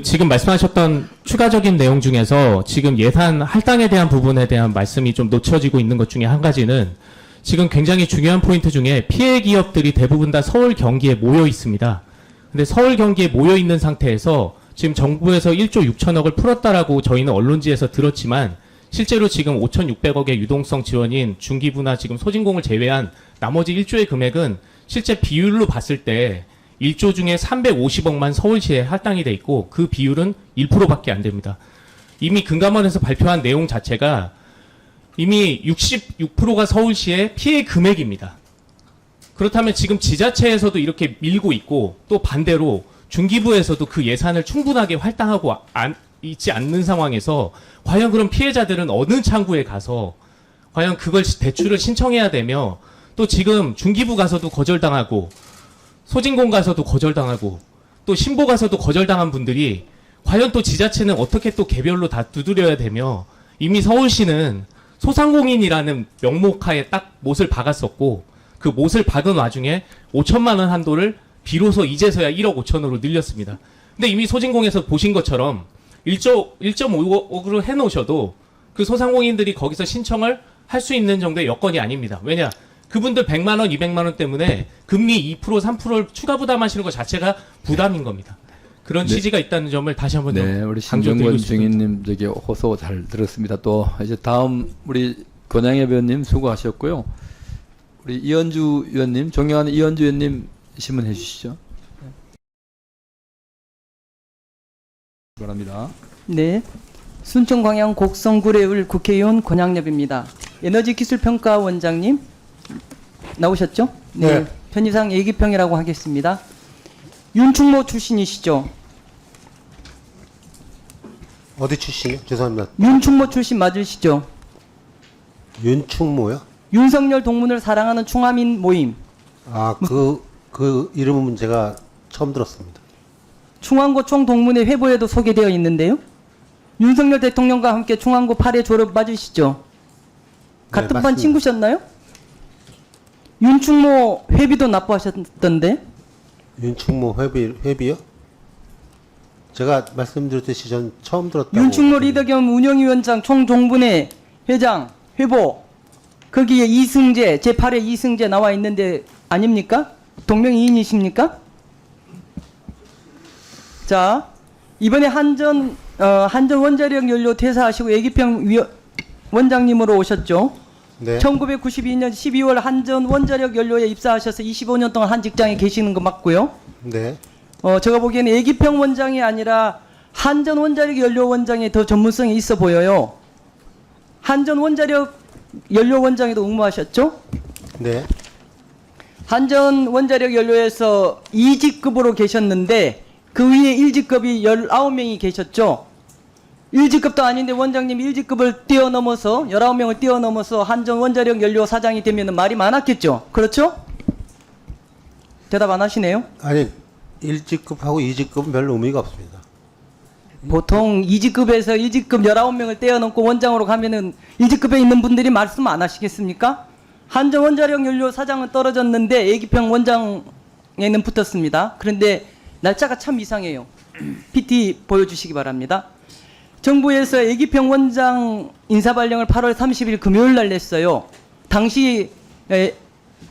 지금 말씀하셨던 추가적인 내용 중에서 지금 예산 할당에 대한 부분에 대한 말씀이 좀 놓쳐지고 있는 것 중에 한 가지는 지금 굉장히 중요한 포인트 중에 피해 기업들이 대부분 다 서울 경기에 모여 있습니다. 근데 서울 경기에 모여 있는 상태에서 지금 정부에서 1조 6천억을 풀었다라고 저희는 언론지에서 들었지만 실제로 지금 5,600억의 유동성 지원인 중기부나 지금 소진공을 제외한 나머지 1조의 금액은 실제 비율로 봤을 때 1조 중에 350억만 서울시에 할당이 돼 있고 그 비율은 1%밖에 안 됩니다. 이미 금감원에서 발표한 내용 자체가 이미 66%가 서울시의 피해 금액입니다. 그렇다면 지금 지자체에서도 이렇게 밀고 있고 또 반대로 중기부에서도 그 예산을 충분하게 할당하고 있지 않는 상황에서 과연 그럼 피해자들은 어느 창구에 가서 과연 그걸 대출을 신청해야 되며 또 지금 중기부 가서도 거절당하고 소진공 가서도 거절당하고 또 신보 가서도 거절당한 분들이 과연 또 지자체는 어떻게 또 개별로 다 두드려야 되며 이미 서울시는 소상공인이라는 명목하에 딱 못을 박았었고 그 못을 박은 와중에 5천만 원 한도를 비로소 이제서야 1억 5천으로 늘렸습니다. 근데 이미 소진공에서 보신 것처럼 1.5억으로 해놓으셔도 그 소상공인들이 거기서 신청을 할 수 있는 정도의 여건이 아닙니다. 왜냐? 그분들 100만 원, 200만 원 때문에 금리 2%, 3%를 추가 부담하시는 것 자체가 부담인 겁니다. 그런 네. 취지가 있다는 점을 다시 한번 더 네, 우리 강조드리고 신정권 싶습니다. 증인님 저기 호소 잘 들었습니다. 또 이제 다음 우리 권양혜 의원님 수고하셨고요. 우리 이현주 의원님, 존경하는 이현주 의원님 질문해 주시죠. 바랍니다. 네, 순천 광양 곡성구례을 국회의원 권양엽입니다. 에너지기술평가원장님 나오셨죠? 네. 편의상 예기평이라고 하겠습니다. 윤충모 출신이시죠? 어디 출신이요? 죄송합니다. 윤충모 출신 맞으시죠? 윤충모요? 윤석열 동문을 사랑하는 충하민 모임. 아, 그 이름은 제가 처음 들었습니다. 충안고 총동문회 회보에도 소개되어 있는데요. 윤석열 대통령과 함께 충안고 8회 졸업 맞으시죠? 같은 반 맞습니다. 친구셨나요? 윤충모 회비도 납부하셨던데. 윤충모 회비요? 제가 말씀드렸듯이 전 처음 들었다고. 윤충모 리더 겸 운영위원장 총동문회 회장 회보 거기에 이승재 제8회 이승재 나와 있는데 아닙니까? 동명이인이십니까? 자, 이번에 한전 원자력 연료 퇴사하시고 예기평 원장님으로 오셨죠. 네. 1992년 12월 한전 원자력 연료에 입사하셔서 25년 동안 한 직장에 계시는 거 맞고요. 네. 제가 보기에는 애기평 원장이 아니라 한전 원자력 연료 원장이 더 전문성이 있어 보여요. 한전 원자력 연료 원장에도 응모하셨죠? 네. 한전 원자력 연료에서 2직급으로 계셨는데 그 위에 1직급이 19명이 계셨죠. 1직급도 아닌데 원장님 1직급을 뛰어넘어서 19명을 뛰어넘어서 한전 원자력 연료 사장이 되면 말이 많았겠죠. 그렇죠? 대답 안 하시네요. 아니 1직급하고 2직급은 별 의미가 없습니다. 보통 2직급에서 1직급 19명을 떼어넘고 원장으로 가면은 1직급에 있는 분들이 말씀 안 하시겠습니까? 한전 원자력 연료 사장은 떨어졌는데 애기평 원장에는 붙었습니다. 그런데 날짜가 참 이상해요. PT 보여주시기 바랍니다. 정부에서 애기평 원장 인사발령을 8월 30일 금요일 날 냈어요. 당시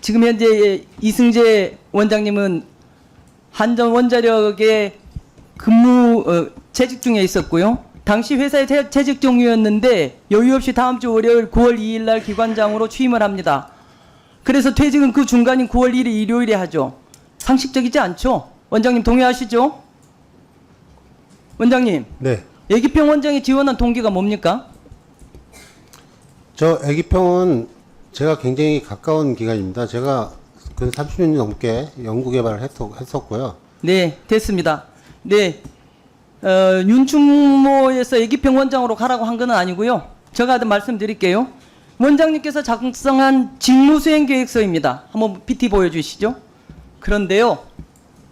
지금 현재 이승재 원장님은 한전 원자력에 재직 중에 있었고요. 당시 회사의 재직 중이었는데 여유 없이 다음 주 월요일 9월 2일 날 기관장으로 취임을 합니다. 그래서 퇴직은 그 중간인 9월 1일 일요일에 하죠. 상식적이지 않죠? 원장님 동의하시죠? 원장님. 네. 애기평 원장이 지원한 동기가 뭡니까? 저 애기평은 제가 굉장히 가까운 기관입니다. 제가 근 30년 넘게 연구개발을 했었고요. 네, 됐습니다. 네, 윤충모에서 애기평 원장으로 가라고 한 건 아니고요. 제가 말씀드릴게요. 원장님께서 작성한 직무수행계획서입니다. 한번 PT 보여주시죠. 그런데요,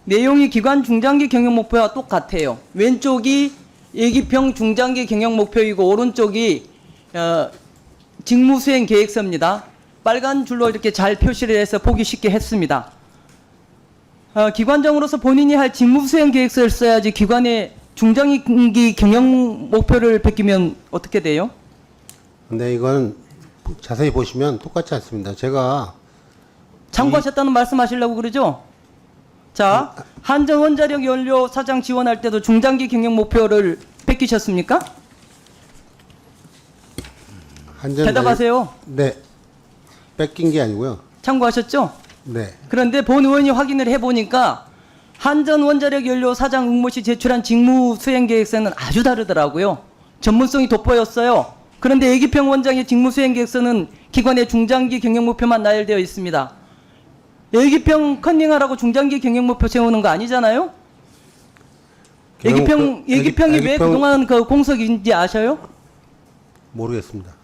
내용이 기관 중장기 경영 목표와 똑같아요. 왼쪽이 애기평 중장기 경영 목표이고 오른쪽이 직무수행계획서입니다. 빨간 줄로 이렇게 잘 표시를 해서 보기 쉽게 했습니다. 기관장으로서 본인이 할 직무수행 계획서를 써야지 기관의 중장기 경영 목표를 베끼면 어떻게 돼요? 근데 이건 자세히 보시면 똑같지 않습니다. 제가 참고하셨다는 말씀하시려고 그러죠? 자, 한전 원자력 연료 사장 지원할 때도 중장기 경영 목표를 베끼셨습니까? 대답하세요. 네. 뺏긴 게 아니고요. 참고하셨죠? 네. 그런데 본 의원이 확인을 해보니까 한전 원자력 연료 사장 응모 시 제출한 직무 수행 계획서는 아주 다르더라고요. 전문성이 돋보였어요. 그런데 애기평 원장의 직무 수행 계획서는 기관의 중장기 경영 목표만 나열되어 있습니다. 애기평 컨닝하라고 중장기 경영 목표 세우는 거 아니잖아요? 애기평이 왜 그동안 그 공석인지 아셔요? 모르겠습니다.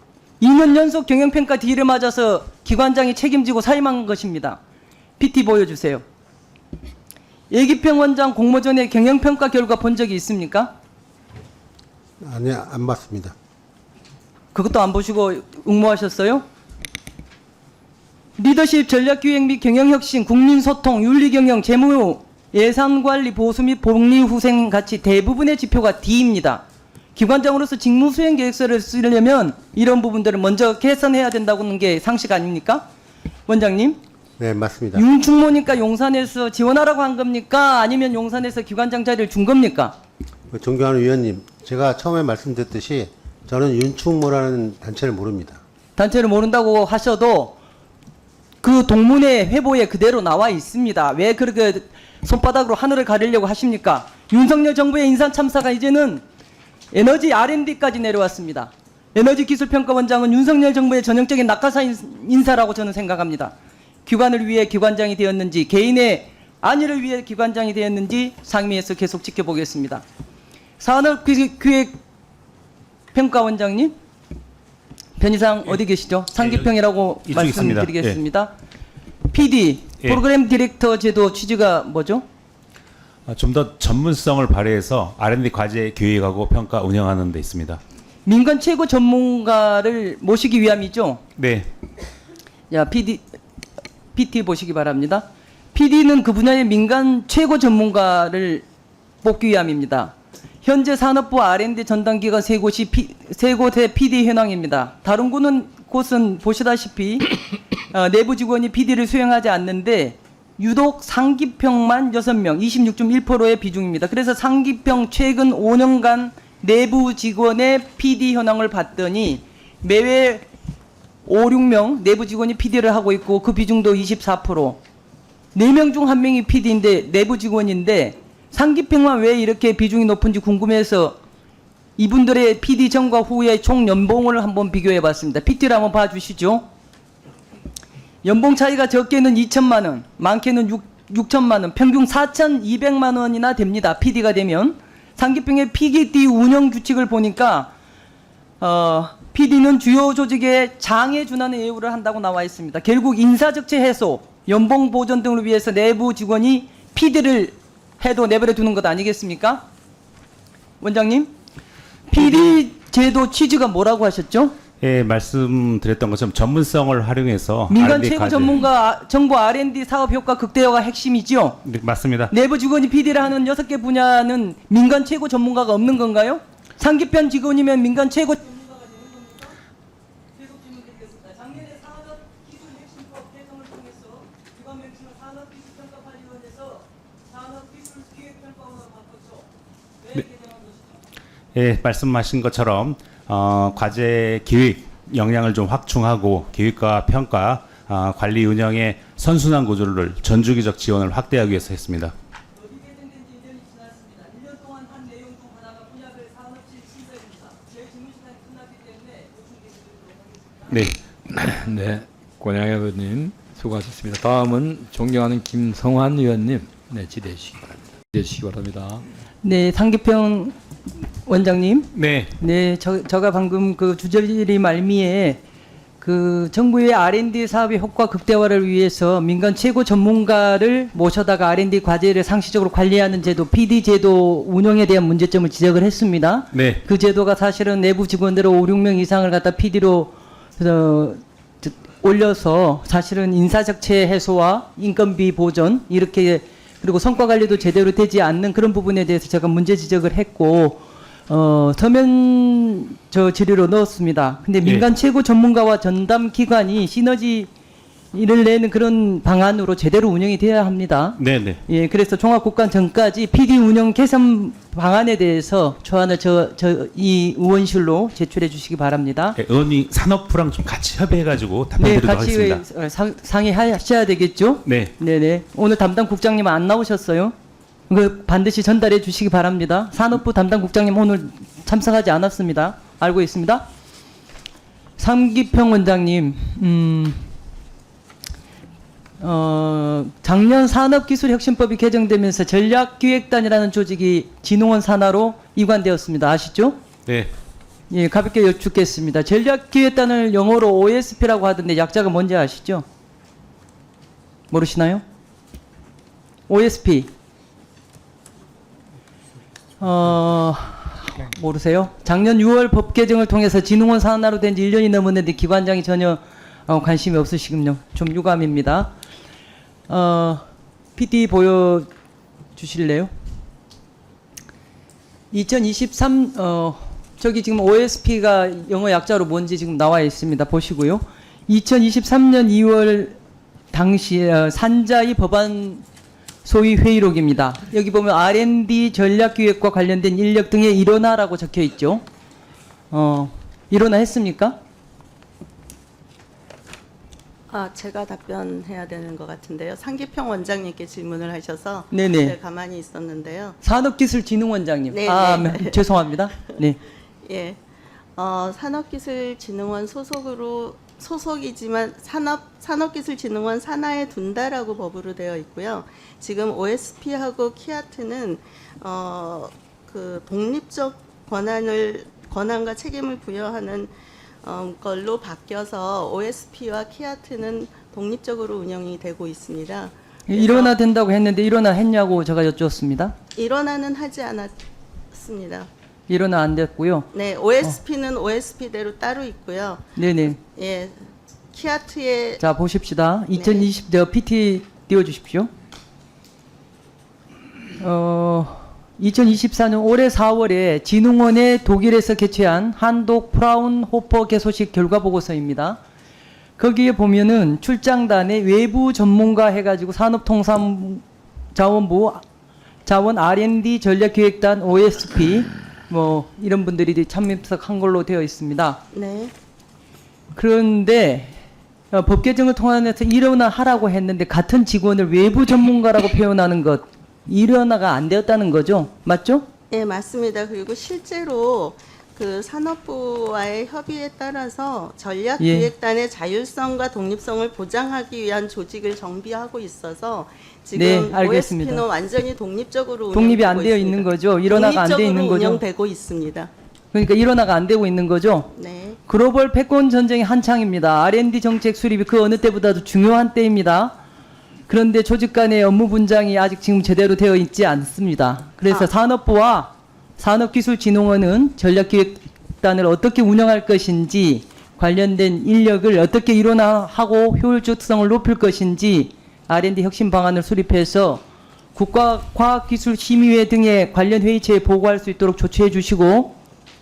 2년 연속 경영평가 D를 맞아서 기관장이 책임지고 사임한 것입니다. PT 보여주세요. 애기평 원장 공모전의 경영평가 결과 본 적이 있습니까? 아니, 안 봤습니다. 그것도 안 보시고 응모하셨어요? 리더십, 전략기획 및 경영혁신, 국민소통, 윤리경영, 재무, 예산관리, 보수 및 복리후생 같이 대부분의 지표가 D입니다. 기관장으로서 직무수행 계획서를 쓰려면 이런 부분들을 먼저 개선해야 된다는 게 상식 아닙니까? 원장님? 네, 맞습니다. 윤충모니까 용산에서 지원하라고 한 겁니까? 아니면 용산에서 기관장 자리를 준 겁니까? 존경하는 위원님, 제가 처음에 말씀드렸듯이 저는 윤충모라는 단체를 모릅니다. 단체를 모른다고 하셔도 그 동문회 회보에 그대로 나와 있습니다. 왜 그렇게 손바닥으로 하늘을 가리려고 하십니까? 윤석열 정부의 인사 참사가 이제는 에너지 R&D까지 내려왔습니다. 에너지기술평가원장은 윤석열 정부의 전형적인 낙하산 인사라고 저는 생각합니다. 기관을 위해 기관장이 되었는지 개인의 안위를 위해 기관장이 되었는지 상임위에서 계속 지켜보겠습니다. 산업기획평가원장님 편의상 어디 계시죠? 상기평이라고 이쪽에 있습니다. 말씀드리겠습니다. PD 프로그램 디렉터 제도 취지가 뭐죠? 좀 더 전문성을 발휘해서 R&D 과제 기획하고 평가 운영하는 데 있습니다. 민간 최고 전문가를 모시기 위함이죠? 네. 야, PT 보시기 바랍니다. PD는 그 분야의 민간 최고 전문가를 뽑기 위함입니다. 현재 산업부 R&D 전담기관 세 곳의 PD 현황입니다. 다른 곳은 보시다시피 내부 직원이 PD를 수행하지 않는데 유독 상기평만 6명, 26.1%의 비중입니다. 그래서 상기평 최근 5년간 내부 직원의 PD 현황을 봤더니 매회 5, 6명 내부 직원이 PD를 하고 있고 그 비중도 24%. 4명 중 1명이 PD인데 내부 직원인데 상기평만 왜 이렇게 비중이 높은지 궁금해서 이분들의 PD 전과 후의 총 연봉을 한번 비교해 봤습니다. PT를 한번 봐주시죠. 연봉 차이가 적게는 2천만 원, 많게는 6천만 원, 평균 4,200만 원이나 됩니다. PD가 되면. 상기평의 PDD 운영 규칙을 보니까 PD는 주요 조직의 장에 준하는 예우를 한다고 나와 있습니다. 결국 인사적체 해소, 연봉 보전 등을 위해서 내부 직원이 PD를 해도 내버려 두는 것 아니겠습니까? 원장님, PD 제도 취지가 뭐라고 하셨죠? 예, 말씀드렸던 것처럼 전문성을 활용해서 민간 R&D 최고 과제. 전문가 정보 R&D 사업 효과 극대화가 핵심이죠. 네, 맞습니다. 내부 직원이 PD를 하는 6개 분야는 민간 최고 전문가가 없는 건가요? 상기편 직원이면 민간 최고 전문가가 되는 겁니까? 계속 질문드리겠습니다. 작년에 산업기술혁신법 개정을 통해서 기관 명칭을 산업기술평가관리원에서 산업기술기획평가원으로 바꿨죠. 왜 개정한 것이죠? 예, 말씀하신 것처럼 과제 기획 역량을 좀 확충하고 기획과 평가, 관리 운영의 선순환 구조를 전주기적 지원을 확대하기 위해서 했습니다. 법이 개정된 지 1년이 지났습니다. 1년 동안 한 내용 중 하나가 분야별 산업실 신설입니다. 제 질문 시간이 끝났기 때문에 보충 드리도록 하겠습니다. 네, 권양희 의원님 수고하셨습니다. 다음은 존경하는 김성환 의원님, 네, 지대해 주시기 바랍니다. 지대해 주시기 바랍니다. 네, 상기평 원장님. 네, 네, 제가 방금 그 주저리 말미에 그 정부의 R&D 사업의 효과 극대화를 위해서 민간 최고 전문가를 모셔다가 R&D 과제를 상시적으로 관리하는 제도, PD 제도 운영에 대한 문제점을 지적을 했습니다. 네, 그 제도가 사실은 내부 직원들을 5, 6명 이상을 갖다 PD로 올려서 사실은 인사적체 해소와 인건비 보전 이렇게 그리고 성과 관리도 제대로 되지 않는 그런 부분에 대해서 제가 문제 지적을 했고 서면 질의로 넣었습니다. 근데 민간 최고 전문가와 전담 기관이 시너지를 내는 그런 방안으로 제대로 운영이 되어야 합니다. 네, 네. 예, 그래서 종합국감 전까지 PD 운영 개선 방안에 대해서 초안을 이 의원실로 제출해 주시기 바랍니다. 예, 의원이 산업부랑 좀 같이 협의해가지고 네, 답변드리도록 같이 하겠습니다. 상의하셔야 되겠죠? 네, 네네. 오늘 담당 국장님 안 나오셨어요? 그 반드시 전달해 주시기 바랍니다. 산업부 담당 국장님 오늘 참석하지 않았습니다. 알고 있습니다. 삼기평 원장님, 작년 산업기술혁신법이 개정되면서 전략기획단이라는 조직이 진흥원 산하로 이관되었습니다. 아시죠? 네. 예, 가볍게 여쭙겠습니다. 전략기획단을 영어로 OSP라고 하던데 약자가 뭔지 아시죠? 모르시나요? OSP. 모르세요? 작년 6월 법 개정을 통해서 진흥원 산하로 된 지 1년이 넘었는데 기관장이 전혀 관심이 없으시군요. 좀 유감입니다. PD 보여주실래요? 2023 저기 지금 OSP가 영어 약자로 뭔지 지금 나와 있습니다. 보시고요. 2023년 2월 당시 산자의 법안 소위 회의록입니다. 여기 보면 R&D 전략기획과 관련된 인력 등의 일원화라고 적혀 있죠. 일원화 했습니까? 제가 답변해야 되는 것 같은데요. 상기평 원장님께 질문을 하셔서 네네. 제가 가만히 있었는데요. 산업기술진흥원장님. 네, 네. 죄송합니다. 네. 예, 산업기술진흥원 소속이지만 산업기술진흥원 산하에 둔다라고 법으로 되어 있고요. 지금 OSP하고 키아트는 그 독립적 권한과 책임을 부여하는 걸로 바뀌어서 OSP와 키아트는 독립적으로 운영이 되고 있습니다. 일원화 된다고 했는데 일원화 했냐고 제가 여쭈었습니다. 일원화는 하지 않았습니다. 일원화 안 됐고요. 네, OSP는 OSP대로 따로 있고요. 네네. 예, 키아트의 자 보십시다. 2020 PT 띄워주십시오. 2024년 올해 4월에 진흥원의 독일에서 개최한 한독 프라운호퍼 개소식 결과 보고서입니다. 거기에 보면은 출장단에 외부 전문가 해가지고 산업통상자원부 자원 R&D 전략기획단 OSP 뭐 이런 분들이 참석한 걸로 되어 있습니다. 네. 그런데 법 개정을 통해서 일원화 하라고 했는데 같은 직원을 외부 전문가라고 표현하는 것 일원화가 안 되었다는 거죠. 맞죠? 네, 맞습니다. 그리고 실제로 그 산업부와의 협의에 따라서 전략기획단의 자율성과 독립성을 보장하기 위한 조직을 정비하고 있어서 지금 네, 알겠습니다. OSP는 완전히 독립적으로 독립이 안 운영되고 되어 있습니다. 있는 거죠. 일원화가 안 되어 있는 독립적으로 거죠. 운영되고 있습니다. 그러니까 일원화가 안 되고 있는 거죠. 네. 글로벌 패권 전쟁이 한창입니다. R&D 정책 수립이 그 어느 때보다도 중요한 때입니다. 그런데 조직 간의 업무 분장이 아직 지금 제대로 되어 있지 않습니다. 그래서 산업부와 산업기술진흥원은 전략기획단을 어떻게 운영할 것인지, 관련된 인력을 어떻게 일원화하고 효율적성을 높일 것인지 R&D 혁신 방안을 수립해서 국가과학기술심의회 등의 관련 회의체에 보고할 수 있도록 조치해 주시고,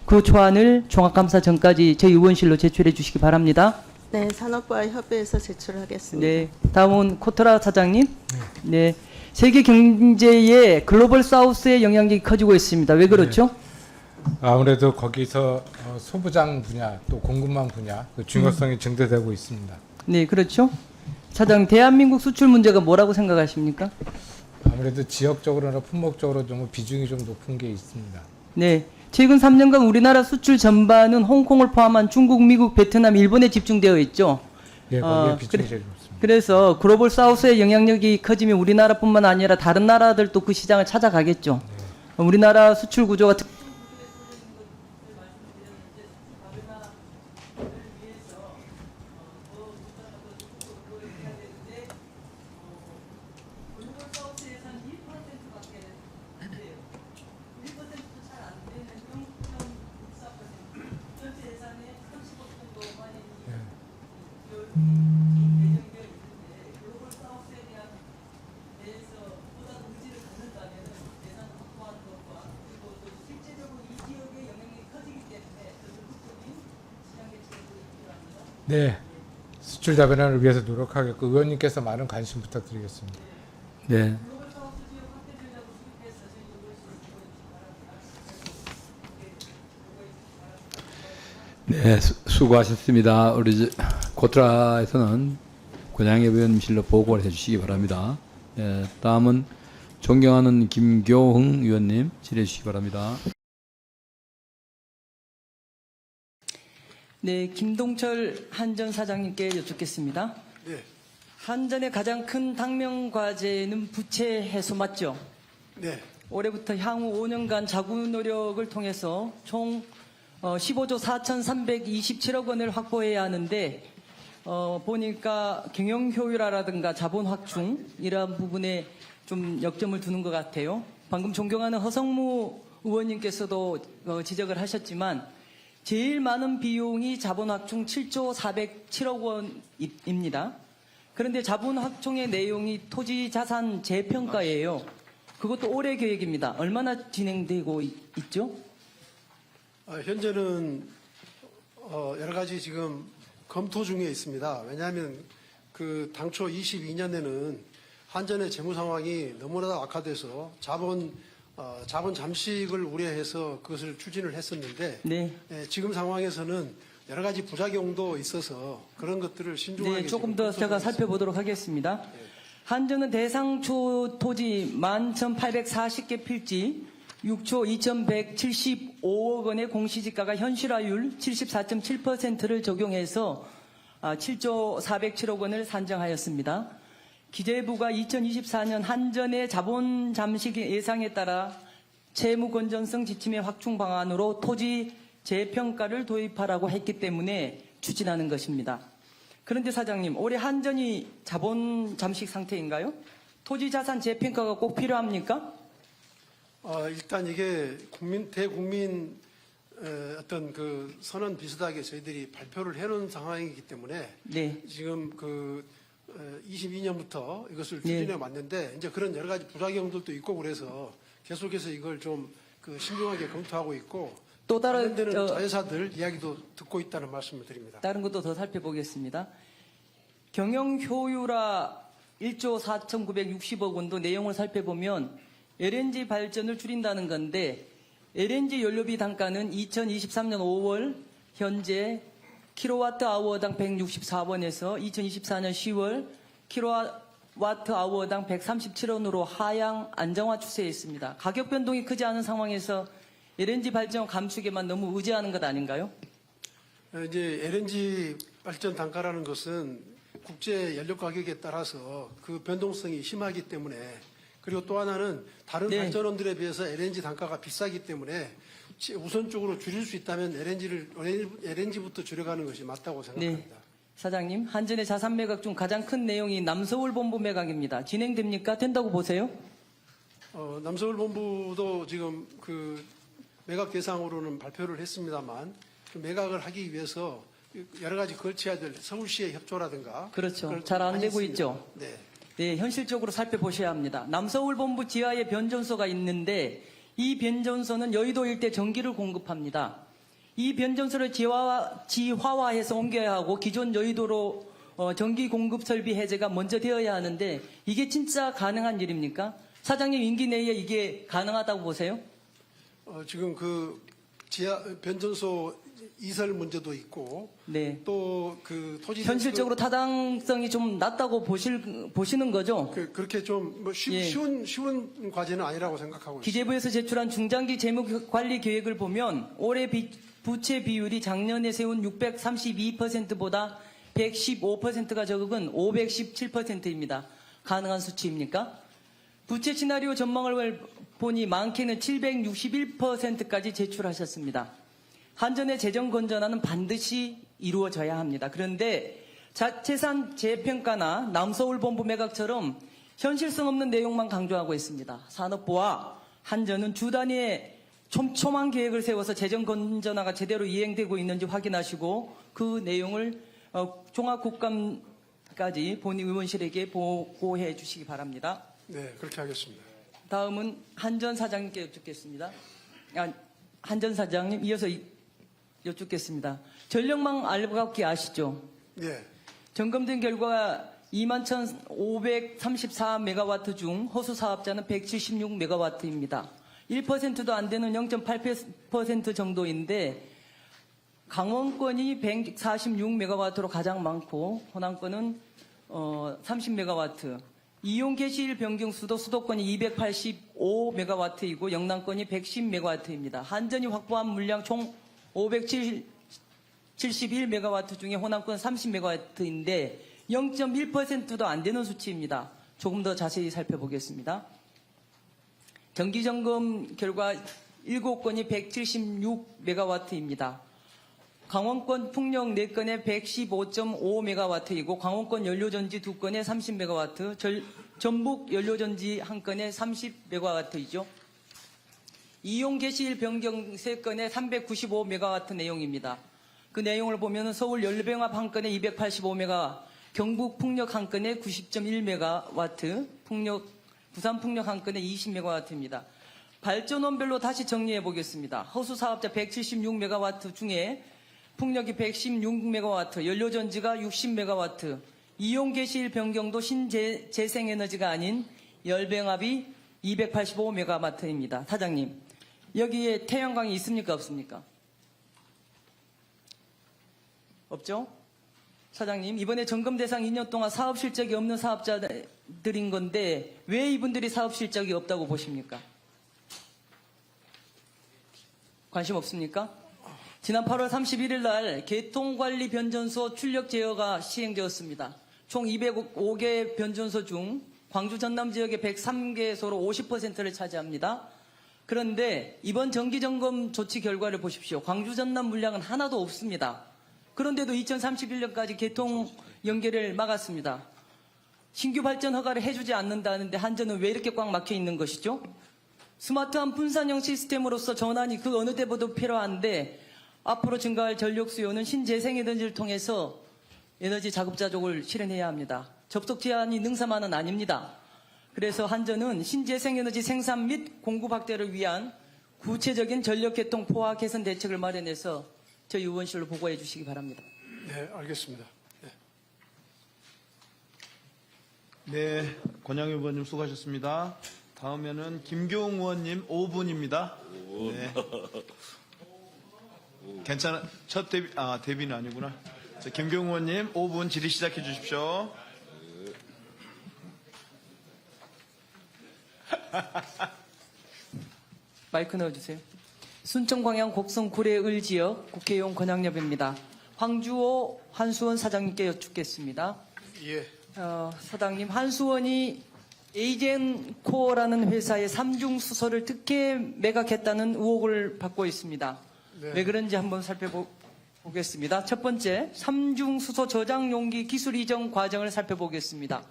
그 초안을 종합감사 전까지 저희 의원실로 제출해 주시기 바랍니다. 네, 산업부와 협의해서 제출하겠습니다. 네, 다음은 코트라 사장님. 네, 세계 경제의 글로벌 사우스의 영향력이 커지고 있습니다. 왜 그렇죠? 아무래도 거기서 소부장 분야 또 공급망 분야 그 중요성이 증대되고 있습니다. 네, 그렇죠. 사장, 대한민국 수출 문제가 뭐라고 생각하십니까? 아무래도 지역적으로나 품목적으로 좀 비중이 좀 높은 게 있습니다. 네, 최근 3년간 우리나라 수출 전반은 홍콩을 포함한 중국, 미국, 베트남, 일본에 집중되어 있죠. 예, 거기에 비중이 제일 높습니다. 그래서 글로벌 사우스의 영향력이 커지면 우리나라뿐만 아니라 다른 나라들도 그 시장을 찾아가겠죠. 우리나라 수출 구조가 네, 수출 다변화를 위해서 노력하겠고 의원님께서 많은 관심 부탁드리겠습니다. 네. 네, 수고하셨습니다. 우리 고트라에서는 권양엽 의원실로 보고를 해주시기 바랍니다. 네, 다음은 존경하는 김교흥 의원님 질의해 주시기 바랍니다. 네, 김동철 한전 사장님께 여쭙겠습니다. 네. 한전의 가장 큰 당면 과제는 부채 해소 맞죠? 네. 올해부터 향후 5년간 자구 노력을 통해서 총 15조 4,327억 원을 확보해야 하는데 보니까 경영 효율화라든가 자본 확충 이러한 부분에 좀 역점을 두는 것 같아요. 방금 존경하는 허성무 의원님께서도 지적을 하셨지만 제일 많은 비용이 자본 확충 7조 407억 원입니다. 그런데 자본 확충의 내용이 토지 자산 재평가예요. 그것도 올해 계획입니다. 얼마나 진행되고 있죠? 현재는 여러 가지 지금 검토 중에 있습니다. 왜냐하면 그 당초 22년에는 한전의 재무 상황이 너무나 악화돼서 자본 잠식을 우려해서 그것을 추진을 했었는데 네. 지금 상황에서는 여러 가지 부작용도 있어서 그런 것들을 신중하게 네, 조금 더 제가 살펴보도록 하겠습니다. 한전은 대상초 토지 11,840개 필지 6조 2,175억 원의 공시지가가 현실화율 74.7%를 적용해서 7조 407억 원을 산정하였습니다. 기재부가 2024년 한전의 자본 잠식 예상에 따라 채무 건전성 지침의 확충 방안으로 토지 재평가를 도입하라고 했기 때문에 추진하는 것입니다. 그런데 사장님, 올해 한전이 자본 잠식 상태인가요? 토지 자산 재평가가 꼭 필요합니까? 일단 이게 대국민 어떤 그 선언 비슷하게 저희들이 발표를 해놓은 상황이기 때문에 네. 지금 그 22년부터 이것을 추진해 왔는데 이제 그런 여러 가지 부작용들도 있고 그래서 계속해서 이걸 좀 그 신중하게 검토하고 있고 또 다른 관련되는 자회사들 이야기도 듣고 있다는 말씀을 드립니다. 다른 것도 더 살펴보겠습니다. 경영 효율화 1조 4,960억 원도 내용을 살펴보면 LNG 발전을 줄인다는 건데 LNG 연료비 단가는 2023년 5월 현재 킬로와트 아워당 164원에서 2024년 10월 킬로와트아워당 137원으로 하향 안정화 추세에 있습니다. 가격 변동이 크지 않은 상황에서 LNG 발전 감축에만 너무 의지하는 것 아닌가요? 이제 LNG 발전 단가라는 것은 국제 연료 가격에 따라서 그 변동성이 심하기 때문에, 그리고 또 하나는 다른 네. 발전원들에 비해서 LNG 단가가 비싸기 때문에 우선적으로 줄일 수 있다면 LNG부터 줄여가는 것이 맞다고 생각합니다. 네. 사장님, 한전의 자산 매각 중 가장 큰 내용이 남서울 본부 매각입니다. 진행됩니까? 된다고 보세요? 남서울 본부도 지금 그 매각 대상으로는 발표를 했습니다만, 그 매각을 하기 위해서 여러 가지 걸쳐야 될 서울시의 협조라든가. 그렇죠. 잘 안 되고 있습니다. 있죠. 네. 네, 현실적으로 살펴보셔야 합니다. 남서울 본부 지하에 변전소가 있는데 이 변전소는 여의도 일대 전기를 공급합니다. 이 변전소를 지화화해서 옮겨야 하고 기존 여의도로 전기 공급 설비 해제가 먼저 되어야 하는데 이게 진짜 가능한 일입니까? 사장님 임기 내에 이게 가능하다고 보세요? 지금 그 지하 변전소 이설 문제도 있고, 네. 또 그 토지 현실적으로 타당성이 좀 낮다고 보시는 거죠? 그렇게 좀 뭐 예. 쉬운 과제는 아니라고 생각하고 있습니다. 기재부에서 제출한 중장기 재무관리 계획을 보면 올해 부채 비율이 작년에 세운 632%보다 115%가 적은 517%입니다. 가능한 수치입니까? 부채 시나리오 전망을 보니 많게는 761%까지 제출하셨습니다. 한전의 재정 건전화는 반드시 이루어져야 합니다. 그런데 자체산 재평가나 남서울 본부 매각처럼 현실성 없는 내용만 강조하고 있습니다. 산업부와 한전은 주 단위의 촘촘한 계획을 세워서 재정 건전화가 제대로 이행되고 있는지 확인하시고 그 내용을 종합국감까지 본의 의원실에게 보고해 주시기 바랍니다. 네, 그렇게 하겠습니다. 다음은 한전 사장님께 여쭙겠습니다. 한전 사장님 이어서 여쭙겠습니다. 전력망 알박기 아시죠? 네. 점검된 결과 21,534메가와트 중 허수 사업자는 176메가와트입니다. 1%도 안 되는 0.8% 정도인데 강원권이 146메가와트로 가장 많고 호남권은 30메가와트. 이용 개시일 변경 수도권이 285메가와트이고 영남권이 110메가와트입니다. 한전이 확보한 물량 총 571메가와트 중에 호남권 30메가와트인데 0.1%도 안 되는 수치입니다. 조금 더 자세히 살펴보겠습니다. 정기점검 결과 7건이 176메가와트입니다. 강원권 풍력 4건에 115.5메가와트이고 강원권 연료전지 2건에 30메가와트, 전북 연료전지 1건에 30메가와트이죠. 이용 개시일 변경 3건에 395메가와트 내용입니다. 그 내용을 보면 서울 연료병합 1건에 285메가, 경북 풍력 1건에 90.1메가와트, 부산 풍력 1건에 20메가와트입니다. 발전원별로 다시 정리해 보겠습니다. 허수 사업자 176메가와트 중에 풍력이 116메가와트, 연료전지가 60메가와트, 이용 개시일 변경도 신재생에너지가 아닌 열병합이 285메가와트입니다. 사장님, 여기에 태양광이 있습니까? 없습니까? 없죠? 사장님, 이번에 점검 대상 2년 동안 사업 실적이 없는 사업자들인 건데 왜 이분들이 사업 실적이 없다고 보십니까? 관심 없습니까? 지난 8월 31일 날 개통관리 변전소 출력 제어가 시행되었습니다. 총 205개 변전소 중 광주 전남 지역의 103개소로 50%를 차지합니다. 그런데 이번 정기점검 조치 결과를 보십시오. 광주 전남 물량은 하나도 없습니다. 그런데도 2031년까지 개통 연계를 막았습니다. 신규 발전 허가를 해주지 않는다는데 한전은 왜 이렇게 꽉 막혀 있는 것이죠? 스마트한 분산형 시스템으로서 전환이 그 어느 때보다 필요한데 앞으로 증가할 전력 수요는 신재생에너지를 통해서 에너지 자급자족을 실현해야 합니다. 접속 제한이 능사만은 아닙니다. 그래서 한전은 신재생에너지 생산 및 공급 확대를 위한 구체적인 전력 개통 포화 개선 대책을 마련해서 저희 의원실로 보고해 주시기 바랍니다. 네, 알겠습니다. 네, 권양희 의원님 수고하셨습니다. 다음에는 김교웅 의원님 5분입니다. 네. 괜찮아. 첫 데뷔는 아니구나. 자, 김교웅 의원님 5분 질의 시작해 주십시오. 마이크 넣어주세요. 순천광양 곡성 구례을 지역 국회의원 권양엽입니다. 황주호 한수원 사장님께 여쭙겠습니다. 예. 사장님, 한수원이 에이젠코어라는 회사의 삼중수소를 특혜 매각했다는 의혹을 받고 있습니다. 네. 왜 그런지 한번 살펴보겠습니다. 첫 번째, 삼중수소 저장 용기 기술 이전 과정을 살펴보겠습니다.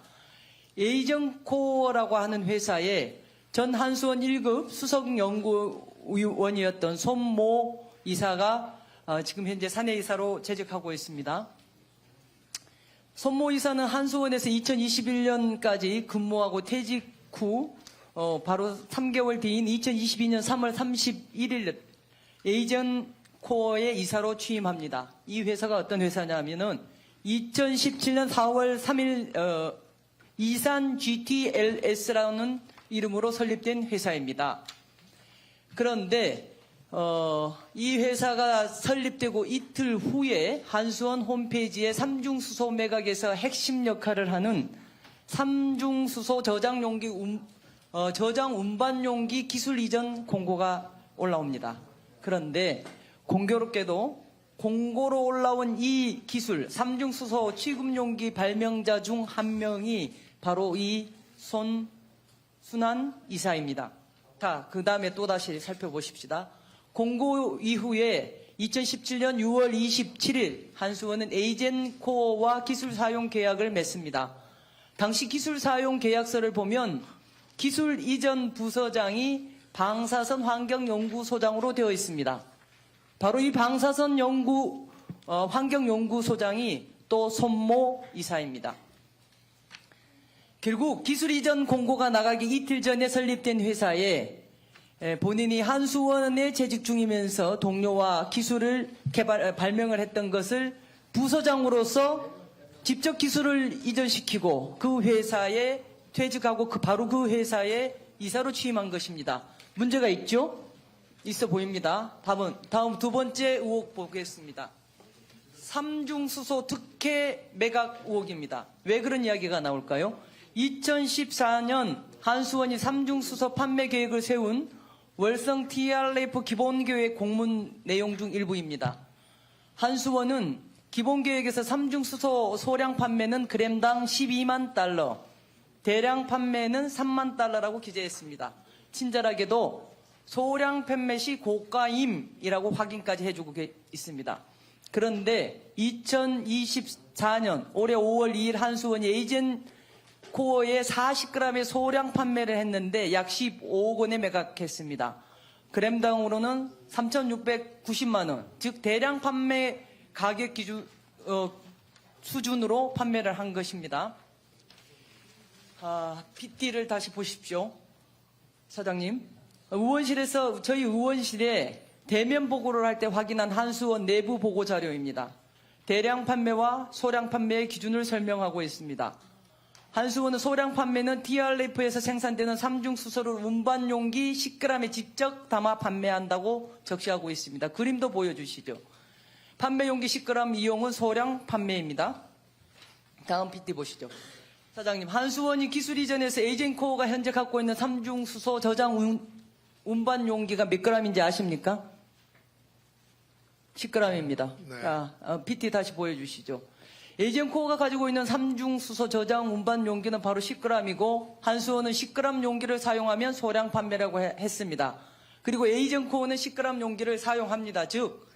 에이젠코어라고 하는 회사에 전 한수원 1급 수석연구원이었던 손모 이사가 지금 현재 사내이사로 재직하고 있습니다. 손모 이사는 한수원에서 2021년까지 근무하고 퇴직 후 바로 3개월 뒤인 2022년 3월 31일 에이전코어의 이사로 취임합니다. 이 회사가 어떤 회사냐면은 2017년 4월 3일 이산 GTLS라는 이름으로 설립된 회사입니다. 그런데 이 회사가 설립되고 이틀 후에 한수원 홈페이지에 삼중수소 매각에서 핵심 역할을 하는 삼중수소 저장 운반용기 기술 이전 공고가 올라옵니다. 그런데 공교롭게도 공고로 올라온 이 기술 삼중수소 취급용기 발명자 중 한 명이 바로 이 손순환 이사입니다. 자, 그 다음에 또다시 살펴보십시다. 공고 이후에 2017년 6월 27일 한수원은 에이젠코어와 기술 사용 계약을 맺습니다. 당시 기술 사용 계약서를 보면 기술 이전 부서장이 방사선 환경연구소장으로 되어 있습니다. 바로 이 방사선 환경연구소장이 또 손모 이사입니다. 결국 기술 이전 공고가 나가기 이틀 전에 설립된 회사에 본인이 한수원에 재직 중이면서 동료와 기술을 발명을 했던 것을 부서장으로서 직접 기술을 이전시키고 그 회사에 퇴직하고 바로 그 회사에 이사로 취임한 것입니다. 문제가 있죠? 있어 보입니다. 다음 두 번째 의혹 보겠습니다. 삼중수소 특혜 매각 의혹입니다. 왜 그런 이야기가 나올까요? 2014년 한수원이 삼중수소 판매 계획을 세운 월성 TRF 기본계획 공문 내용 중 일부입니다. 한수원은 기본계획에서 삼중수소 소량 판매는 그램당 12만 달러, 대량 판매는 3만 달러라고 기재했습니다. 친절하게도 소량 판매 시 고가임이라고 확인까지 해주고 있습니다. 그런데 2024년 올해 5월 2일 한수원이 에이젠코어에 40g의 소량 판매를 했는데 약 15억 원에 매각했습니다. 그램당으로는 3,690만 원, 즉 대량 판매 가격 기준 수준으로 판매를 한 것입니다. PT를 다시 보십시오. 사장님, 저희 의원실에 대면 보고를 할 때 확인한 한수원 내부 보고 자료입니다. 대량 판매와 소량 판매의 기준을 설명하고 있습니다. 한수원은 소량 판매는 TRF에서 생산되는 삼중수소를 운반용기 10g에 직접 담아 판매한다고 적시하고 있습니다. 그림도 보여주시죠. 판매용기 10g 이용은 소량 판매입니다. 다음 PT 보시죠. 사장님, 한수원이 기술 이전에서 에이젠코어가 현재 갖고 있는 삼중수소 저장 운반용기가 몇 g인지 아십니까? 10g입니다. 네. 자, PT 다시 보여주시죠. 에이젠코어가 가지고 있는 삼중수소 저장 운반 용기는 바로 10g이고 한수원은 10g 용기를 사용하면 소량 판매라고 했습니다. 그리고 에이젠코어는 10g 용기를 사용합니다. 즉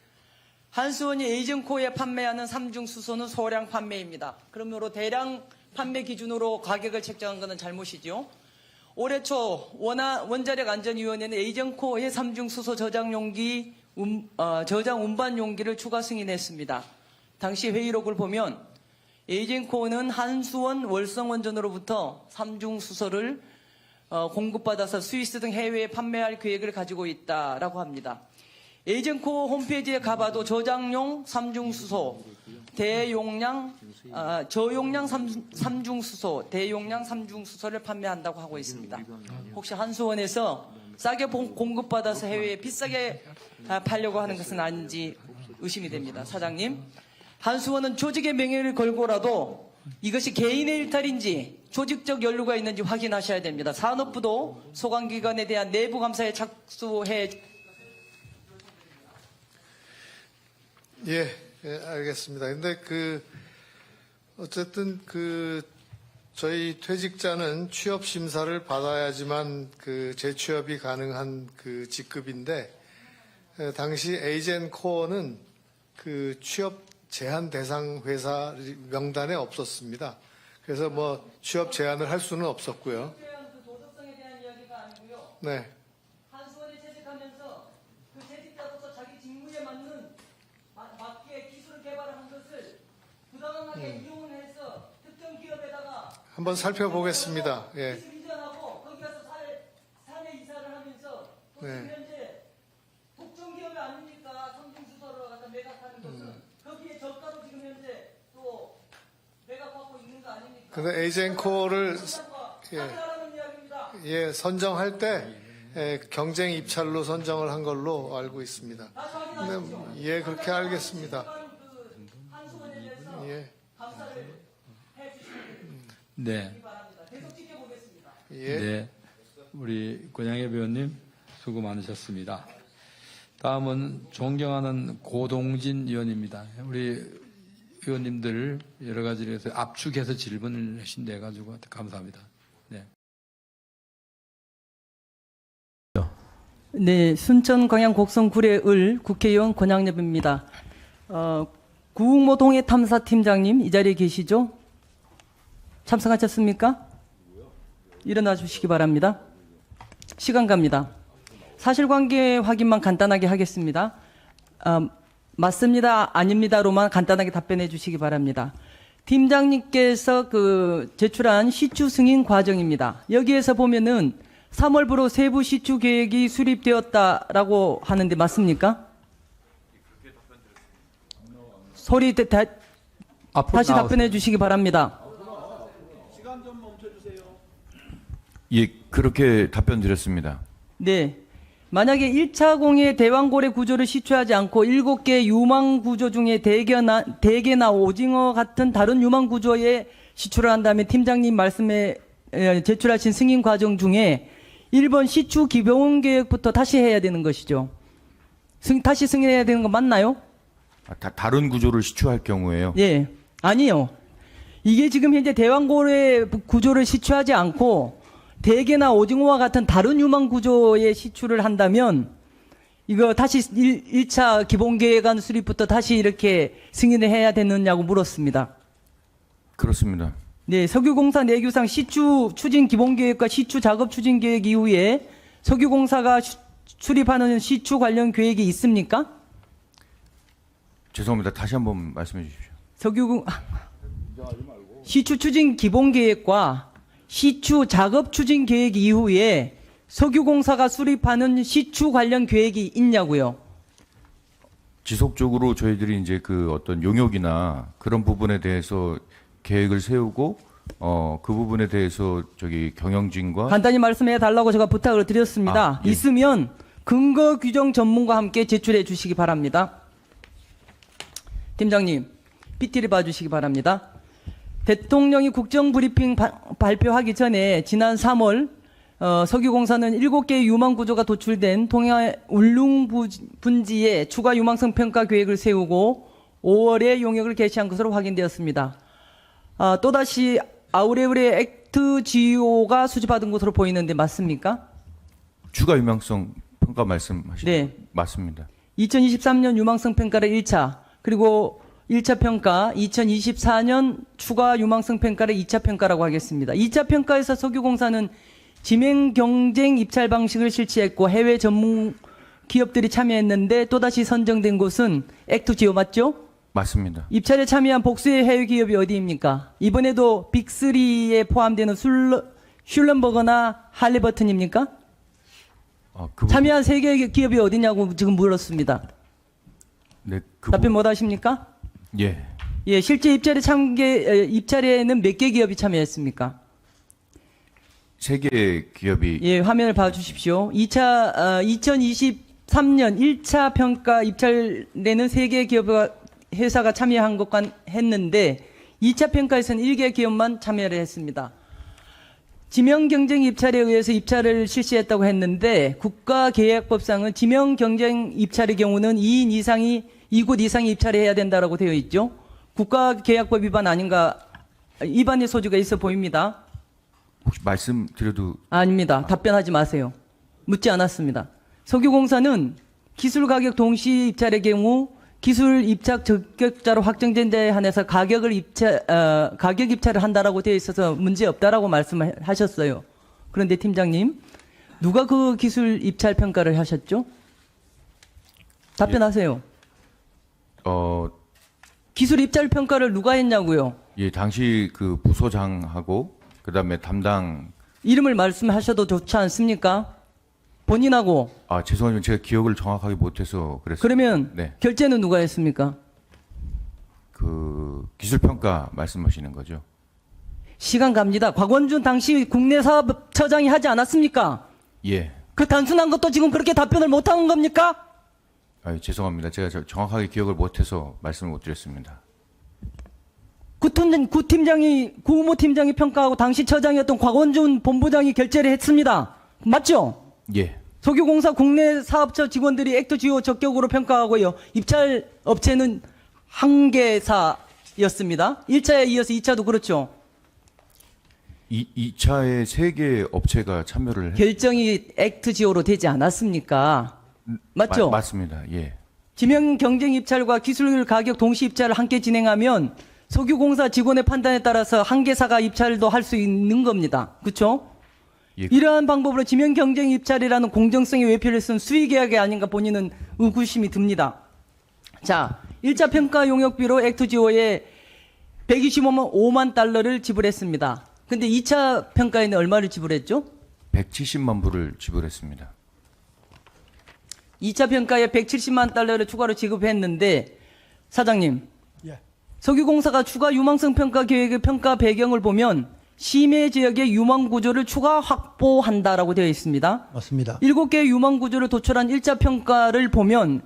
한수원이 에이젠코어에 판매하는 삼중수소는 소량 판매입니다. 그러므로 대량 판매 기준으로 가격을 책정한 것은 잘못이죠. 올해 초 원자력안전위원회는 에이젠코어의 삼중수소 저장 용기 저장 운반 용기를 추가 승인했습니다. 당시 회의록을 보면 에이젠코어는 한수원 월성원전으로부터 삼중수소를 공급받아서 스위스 등 해외에 판매할 계획을 가지고 있다라고 합니다. 에이젠코어 홈페이지에 가봐도 저장용 삼중수소, 저용량 삼중수소, 대용량 삼중수소를 판매한다고 하고 있습니다. 혹시 한수원에서 싸게 공급받아서 해외에 비싸게 팔려고 하는 것은 아닌지 의심이 됩니다. 사장님, 한수원은 조직의 명예를 걸고라도 이것이 개인의 일탈인지 조직적 연루가 있는지 확인하셔야 됩니다. 산업부도 소관기관에 대한 내부 감사에 착수해. 예, 알겠습니다. 근데 어쨌든 저희 퇴직자는 취업 심사를 받아야지만 재취업이 가능한 직급인데, 당시 에이젠코어는 취업 제한 대상 회사 명단에 없었습니다. 그래서 뭐 취업 제한을 할 수는 없었고요. 도덕성에 대한 이야기가 아니고요. 네. 한수원에 재직하면서 재직자로서 자기 직무에 맞게 기술을 개발한 것을 부당하게 이용을 해서 특정 기업에다가 한번 살펴보겠습니다. 예. 기술 이전하고 거기 가서 사내 이사를 하면서 또 네. 지금 현재 독점 기업이 아닙니까? 삼중수소를 갖다 매각하는 것은 거기에 저가로 지금 현재 또 매각하고 있는 거 아닙니까? 근데 에이젠코어를 하라는 이야기입니다. 예, 선정할 때 경쟁 입찰로 선정을 한 걸로 알고 있습니다. 다시 확인하십시오. 예, 그렇게 알겠습니다. 한수원에 대해서 예, 감사를 해주시기 네. 바랍니다. 계속 지켜보겠습니다. 예. 네. 우리 권양혜 배우님 수고 많으셨습니다. 다음은 존경하는 고동진 의원입니다. 우리 의원님들 여러 가지를 해서 압축해서 질문을 하신대 가지고 감사합니다. 네. 네, 순천 광양 곡성 구례을 국회의원 권양엽입니다. 구흥모 동해 탐사팀장님 이 자리에 계시죠? 참석하셨습니까? 일어나 주시기 바랍니다. 시간 갑니다. 사실관계 확인만 간단하게 하겠습니다. 맞습니다, 아닙니다로만 간단하게 답변해 주시기 바랍니다. 팀장님께서 제출한 시추 승인 과정입니다. 여기에서 보면은 3월부로 세부 시추 계획이 수립되었다라고 하는데 맞습니까? 소리 다시 답변해 주시기 바랍니다. 예, 그렇게 답변 드렸습니다. 네. 만약에 1차 공해 대왕고래 구조를 시추하지 않고 7개 유망 구조 중에 대게나 오징어 같은 다른 유망 구조에 시추를 한 다음에 팀장님 말씀에 제출하신 승인 과정 중에 1번 시추 기본 계획부터 다시 해야 되는 것이죠. 다시 승인해야 되는 거 맞나요? 다른 구조를 시추할 경우에요. 예. 아니요. 이게 지금 현재 대왕고래 구조를 시추하지 않고 대게나 오징어와 같은 다른 유망 구조에 시추를 한다면 이거 다시 1차 기본계획안 수립부터 다시 이렇게 승인을 해야 되느냐고 물었습니다. 그렇습니다. 네, 석유공사 내규상 시추 추진 기본계획과 시추 작업 추진 계획 이후에 석유공사가 수립하는 시추 관련 계획이 있습니까? 죄송합니다. 다시 한번 말씀해 주십시오. 시추 추진 기본계획과 시추 작업 추진 계획 이후에 석유공사가 수립하는 시추 관련 계획이 있냐고요? 지속적으로 저희들이 이제 어떤 용역이나 그런 부분에 대해서 계획을 세우고 그 부분에 대해서 경영진과 간단히 말씀해 달라고 제가 부탁을 드렸습니다. 예. 있으면 근거 규정 전문가와 함께 제출해 주시기 바랍니다. 팀장님, PT를 봐주시기 바랍니다. 대통령이 국정브리핑 발표하기 전에 지난 3월 석유공사는 7개의 유망 구조가 도출된 동해 울릉 분지에 추가 유망성 평가 계획을 세우고 5월에 용역을 개시한 것으로 확인되었습니다. 또다시 아우레우레 액트 GO가 수집받은 것으로 보이는데 맞습니까? 추가 유망성 평가 말씀하시죠? 네. 맞습니다. 2023년 유망성 평가를 1차, 그리고 1차 평가, 2024년 추가 유망성 평가를 2차 평가라고 하겠습니다. 2차 평가에서 석유공사는 지명 경쟁 입찰 방식을 실시했고 해외 전문 기업들이 참여했는데 또다시 선정된 곳은 액트지오 맞죠? 맞습니다. 입찰에 참여한 복수의 해외 기업이 어디입니까? 이번에도 빅3에 포함되는 슐런버거나 할리버튼입니까? 참여한 3개 기업이 어디냐고 지금 물었습니다. 네, 답변 못 하십니까? 예. 예, 실제 입찰에는 몇 개 기업이 참여했습니까? 3개 기업이 예, 화면을 봐 주십시오. 2023년 1차 평가 입찰에는 3개 회사가 참여한 것과 했는데 2차 평가에서는 1개 기업만 참여를 했습니다. 지명 경쟁 입찰에 의해서 입찰을 실시했다고 했는데 국가계약법상은 지명 경쟁 입찰의 경우는 2곳 이상이 입찰을 해야 된다라고 되어 있죠. 국가계약법 위반 아닌가? 위반의 소지가 있어 보입니다. 혹시 말씀드려도 아닙니다. 답변하지 마세요. 묻지 않았습니다. 석유공사는 기술 가격 동시 입찰의 경우 기술 입찰 적격자로 확정된 데에 한해서 가격 입찰을 한다라고 되어 있어서 문제 없다라고 말씀하셨어요. 그런데 팀장님, 누가 그 기술 입찰 평가를 하셨죠? 답변하세요. 기술 입찰 평가를 누가 했냐고요? 예, 당시 그 부소장하고 그다음에 담당 이름을 말씀하셔도 좋지 않습니까? 본인하고. 아, 죄송합니다. 제가 기억을 정확하게 못해서 그랬습니다. 그러면 네. 결제는 누가 했습니까? 그 기술평가 말씀하시는 거죠? 시간 갑니다. 곽원준 당시 국내사업처장이 하지 않았습니까? 예. 그 단순한 것도 지금 그렇게 답변을 못하는 겁니까? 아, 죄송합니다. 제가 정확하게 기억을 못해서 말씀을 못 드렸습니다. 구 후보 팀장이 평가하고 당시 처장이었던 곽원준 본부장이 결재를 했습니다. 맞죠? 예. 석유공사 국내 사업처 직원들이 액트지오 적격으로 평가하고요. 입찰 업체는 한 개사였습니다. 1차에 이어서 2차도 그렇죠. 2차에 3개 업체가 참여를 결정이 액트지오로 되지 않았습니까? 맞죠? 맞습니다. 예. 지명 경쟁 입찰과 기술 가격 동시 입찰을 함께 진행하면 석유공사 직원의 판단에 따라서 한 개사가 입찰도 할 수 있는 겁니다. 그렇죠? 예. 이러한 방법으로 지명 경쟁 입찰이라는 공정성의 외표를 쓴 수의 계약이 아닌가 본인은 의구심이 듭니다. 자, 1차 평가 용역비로 액트지오에 125만 달러를 지불했습니다. 근데 2차 평가에는 얼마를 지불했죠? 170만 불을 지불했습니다. 2차 평가에 170만 달러를 추가로 지급했는데 사장님, 예. 석유공사가 추가 유망성 평가 계획의 평가 배경을 보면 심해 지역의 유망 구조를 추가 확보한다라고 되어 있습니다. 맞습니다. 7개의 유망 구조를 도출한 1차 평가를 보면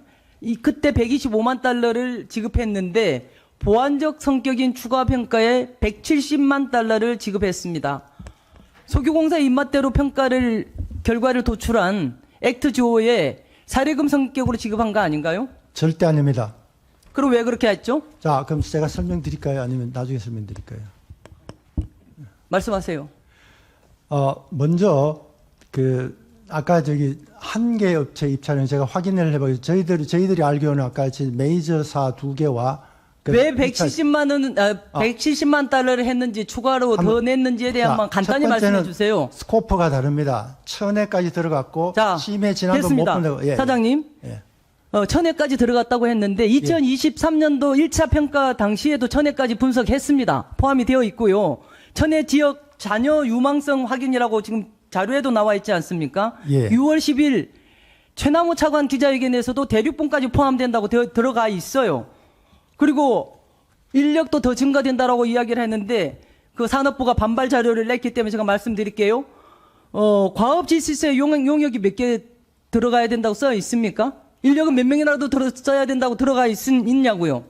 그때 125만 달러를 지급했는데 보완적 성격인 추가 평가에 170만 달러를 지급했습니다. 석유공사 입맛대로 결과를 도출한 액트지오에 사례금 성격으로 지급한 거 아닌가요? 절대 아닙니다. 그럼 왜 그렇게 했죠? 자, 그럼 제가 설명드릴까요? 아니면 나중에 설명드릴까요? 말씀하세요. 먼저 아까 한 개 업체 입찰은 제가 확인을 해보고 저희들이 알기로는 아까 메이저사 2개와 왜 170만 달러를 했는지 추가로 더 냈는지에 대한 만 간단히 말씀해 주세요. 스코프가 다릅니다. 1000회까지 들어갔고 자, 심해 지난 건 못 됐습니다. 본다고. 예. 사장님, 예. 1000회까지 들어갔다고 했는데 2023년도 1차 평가 당시에도 1000회까지 분석했습니다. 포함이 되어 있고요. 1000회 지역 잔여 유망성 확인이라고 지금 자료에도 나와 있지 않습니까? 예. 6월 10일 최남우 차관 기자회견에서도 대륙봉까지 포함된다고 들어가 있어요. 그리고 인력도 더 증가된다라고 이야기를 했는데 그 산업부가 반발 자료를 냈기 때문에 제가 말씀드릴게요. 과업지시세 용역이 몇 개 들어가야 된다고 써 있습니까? 인력은 몇 명이라도 써야 된다고 들어가 있냐고요.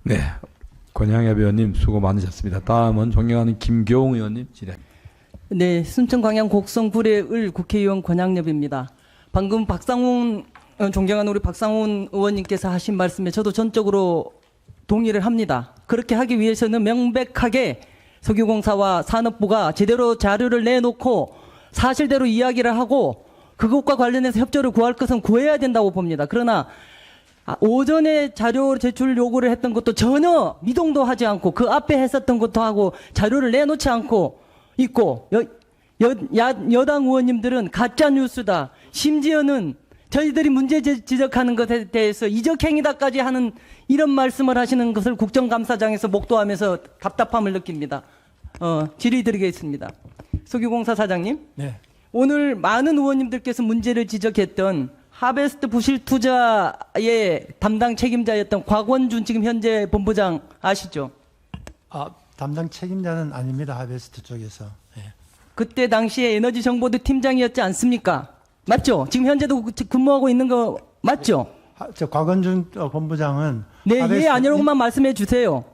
네, 권양엽 의원님 수고 많으셨습니다. 다음은 존경하는 김교웅 의원님 질의합니다. 네, 순천 광양 곡성 구례을 국회의원 권양엽입니다. 방금 존경하는 우리 박상훈 의원님께서 하신 말씀에 저도 전적으로 동의를 합니다. 그렇게 하기 위해서는 명백하게 석유공사와 산업부가 제대로 자료를 내놓고 사실대로 이야기를 하고 그것과 관련해서 협조를 구할 것은 구해야 된다고 봅니다. 그러나 오전에 자료 제출 요구를 했던 것도 전혀 미동도 하지 않고 그 앞에 했었던 것도 하고 자료를 내놓지 않고 있고 여당 의원님들은 가짜 뉴스다. 심지어는 저희들이 문제 지적하는 것에 대해서 이적행위다까지 하는 이런 말씀을 하시는 것을 국정감사장에서 목도하면서 답답함을 느낍니다. 질의드리겠습니다. 석유공사 사장님. 네. 오늘 많은 의원님들께서 문제를 지적했던 하베스트 부실 투자의 담당 책임자였던 곽원준 지금 현재 본부장 아시죠? 담당 책임자는 아닙니다. 하베스트 쪽에서. 예. 그때 당시에 에너지정보대 팀장이었지 않습니까? 맞죠? 지금 현재도 근무하고 있는 거 맞죠? 저 곽원준 본부장은 네, 예, 아니라고만 말씀해 주세요.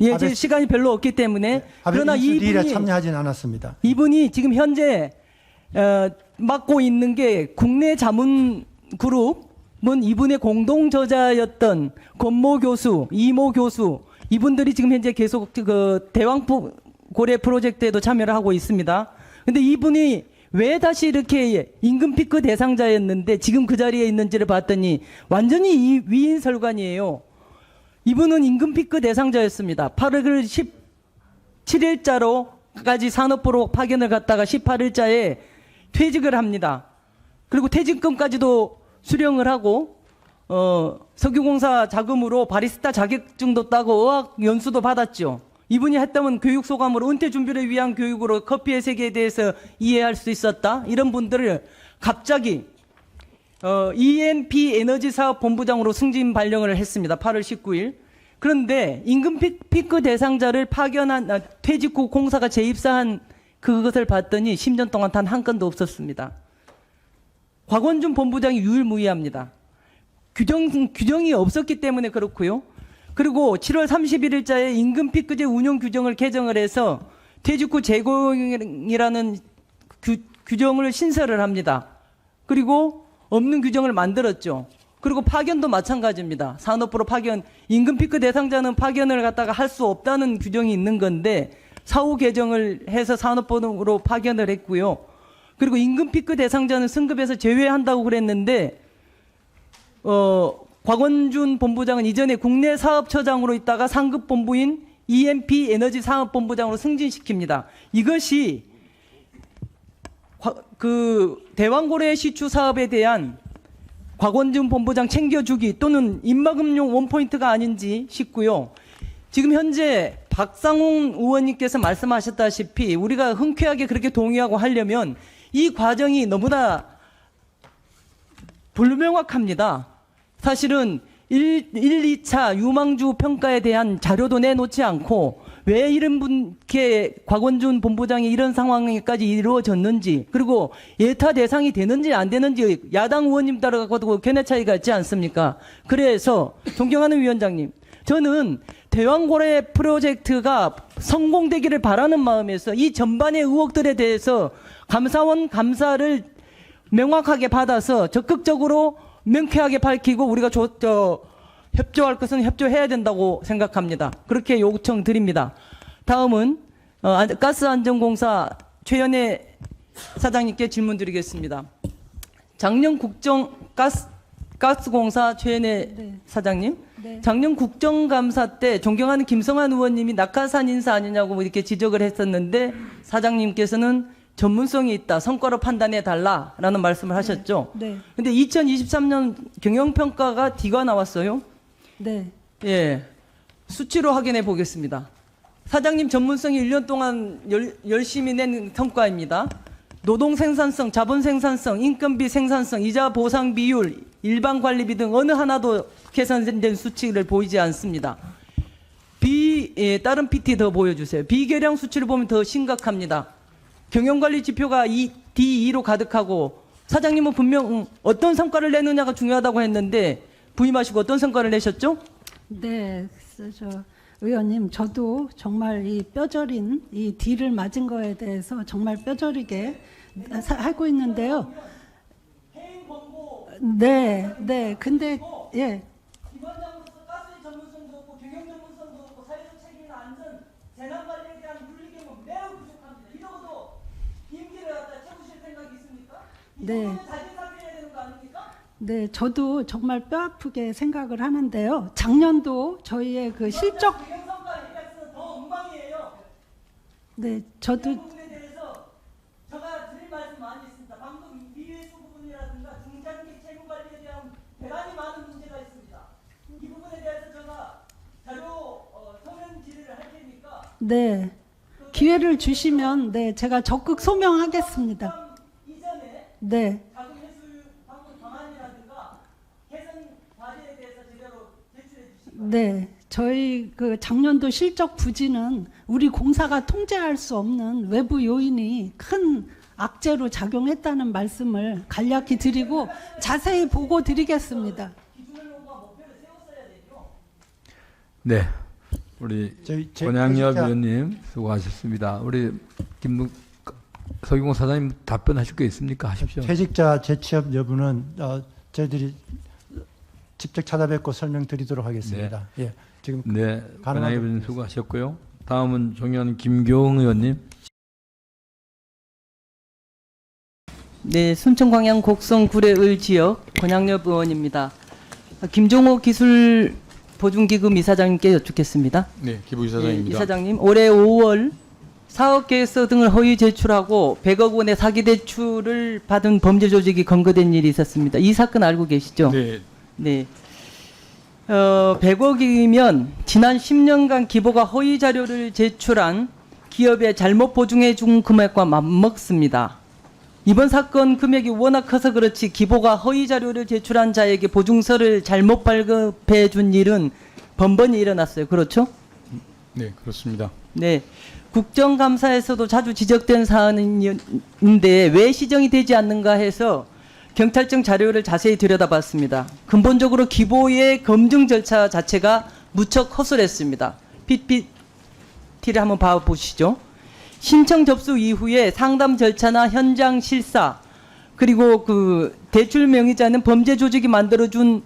예, 제 시간이 별로 없기 때문에 그러나 이분이 참여하진 않았습니다. 이분이 지금 현재 맡고 있는 게 국내 자문 그룹은 이분의 공동 저자였던 권모 교수, 이모 교수 이분들이 지금 현재 계속 그 대왕고래 프로젝트에도 참여를 하고 있습니다. 근데 이분이 왜 다시 이렇게 임금 피크 대상자였는데 지금 그 자리에 있는지를 봤더니 완전히 위인설관이에요. 이분은 임금 피크 대상자였습니다. 8월 17일자로까지 산업부로 파견을 갔다가 18일자에 퇴직을 합니다. 그리고 퇴직금까지도 수령을 하고 석유공사 자금으로 바리스타 자격증도 따고 어학 연수도 받았죠. 이분이 했다면 교육 소감으로 은퇴 준비를 위한 교육으로 커피의 세계에 대해서 이해할 수 있었다. 이런 분들을 갑자기 ENP 에너지 사업 본부장으로 승진 발령을 했습니다. 8월 19일. 그런데 임금 피크 대상자를 파견한 퇴직 후 공사가 재입사한 그것을 봤더니 10년 동안 단 한 건도 없었습니다. 곽원준 본부장이 유일무이합니다. 규정이 없었기 때문에 그렇고요. 그리고 7월 31일자에 임금 피크제 운용 규정을 개정을 해서 퇴직 후 재고용이라는 규정을 신설을 합니다. 그리고 없는 규정을 만들었죠. 그리고 파견도 마찬가지입니다. 산업부로 파견, 임금 피크 대상자는 파견을 갖다가 할 수 없다는 규정이 있는 건데 사후 개정을 해서 산업부로 파견을 했고요. 그리고 임금 피크 대상자는 승급에서 제외한다고 그랬는데 곽원준 본부장은 이전에 국내 사업처장으로 있다가 상급 본부인 ENP 에너지 사업본부장으로 승진시킵니다. 이것이 그 대왕고래 시추 사업에 대한 곽원준 본부장 챙겨주기 또는 입막음용 원포인트가 아닌지 싶고요. 지금 현재 박상훈 의원님께서 말씀하셨다시피 우리가 흔쾌하게 그렇게 동의하고 하려면 이 과정이 너무나 불명확합니다. 사실은 1, 2차 유망주 평가에 대한 자료도 내놓지 않고 왜 이런 분께 곽원준 본부장이 이런 상황까지 이루어졌는지 그리고 예타 대상이 되는지 안 되는지 야당 의원님 따라가도 견해 차이가 있지 않습니까? 그래서 존경하는 위원장님, 저는 대왕고래 프로젝트가 성공되기를 바라는 마음에서 이 전반의 의혹들에 대해서 감사원 감사를 명확하게 받아서 적극적으로 명쾌하게 밝히고 우리가 협조할 것은 협조해야 된다고 생각합니다. 그렇게 요청드립니다. 다음은 가스안전공사 최연애 사장님께 질문드리겠습니다. 작년 가스공사 최연애 사장님, 작년 국정감사 때 존경하는 김성환 의원님이 낙하산 인사 아니냐고 이렇게 지적을 했었는데 사장님께서는 전문성이 있다. 성과로 판단해 달라라는 말씀을 하셨죠. 네. 근데 2023년 경영평가가 D가 나왔어요. 네. 예. 수치로 확인해 보겠습니다. 사장님 전문성이 1년 동안 열심히 낸 성과입니다. 노동 생산성, 자본 생산성, 인건비 생산성, 이자 보상 비율, 일반 관리비 등 어느 하나도 개선된 수치를 보이지 않습니다. 다른 PT 더 보여주세요. 비계량 수치를 보면 더 심각합니다. 경영관리 지표가 D2로 가득하고 사장님은 분명 어떤 성과를 내느냐가 중요하다고 했는데 부임하시고 어떤 성과를 내셨죠? 네, 의원님, 저도 정말 이 뼈저린 이 D를 맞은 거에 대해서 정말 뼈저리게 하고 있는데요. 네, 네, 근데 예. 네. 네, 저도 정말 뼈아프게 생각을 하는데요. 작년도 저희의 그 실적 네, 저도 제가 드릴 말씀 많이 있습니다. 방금 미래수 부분이라든가 중장기 채무 관리에 대한 대단히 많은 문제가 있습니다. 이 부분에 대해서 제가 자료 서면 질의를 할 테니까 네, 기회를 주시면 네, 제가 적극 소명하겠습니다. 네. 자금 회수 방법 방안이라든가 개선 과제에 대해서 제대로 제출해 주시기 바랍니다. 네. 저희 그 작년도 실적 부진은 우리 공사가 통제할 수 없는 외부 요인이 큰 악재로 작용했다는 말씀을 간략히 드리고 자세히 보고 드리겠습니다. 네. 우리 제 권양엽 퇴직자- 의원님 수고하셨습니다. 우리 서기공 사장님 답변하실 거 있습니까? 하십시오. 퇴직자 재취업 여부는 저희들이 직접 찾아뵙고 설명드리도록 하겠습니다. 예, 지금 네, 가능하도록 권양엽 의원님 수고하셨고요. 다음은 존경하는 김교웅 의원님. 네, 순천 광양 곡성 구례을 지역 권양엽 의원입니다. 김종호 기술 보증기금 이사장님께 여쭙겠습니다. 네, 기부 이사장입니다. 예, 이사장님, 올해 5월 사업계획서 등을 허위 제출하고 100억 원의 사기 대출을 받은 범죄 조직이 검거된 일이 있었습니다. 이 사건 알고 계시죠? 네, 네. 100억이면 지난 10년간 기보가 허위 자료를 제출한 기업에 잘못 보증해 준 금액과 맞먹습니다. 이번 사건 금액이 워낙 커서 그렇지 기보가 허위 자료를 제출한 자에게 보증서를 잘못 발급해 준 일은 번번이 일어났어요. 그렇죠? 네, 그렇습니다. 네. 국정감사에서도 자주 지적된 사안인데 왜 시정이 되지 않는가 해서 경찰청 자료를 자세히 들여다봤습니다. 근본적으로 기보의 검증 절차 자체가 무척 허술했습니다. PPT를 한번 봐보시죠. 신청 접수 이후에 상담 절차나 현장 실사 그리고 그 대출 명의자는 범죄 조직이 만들어준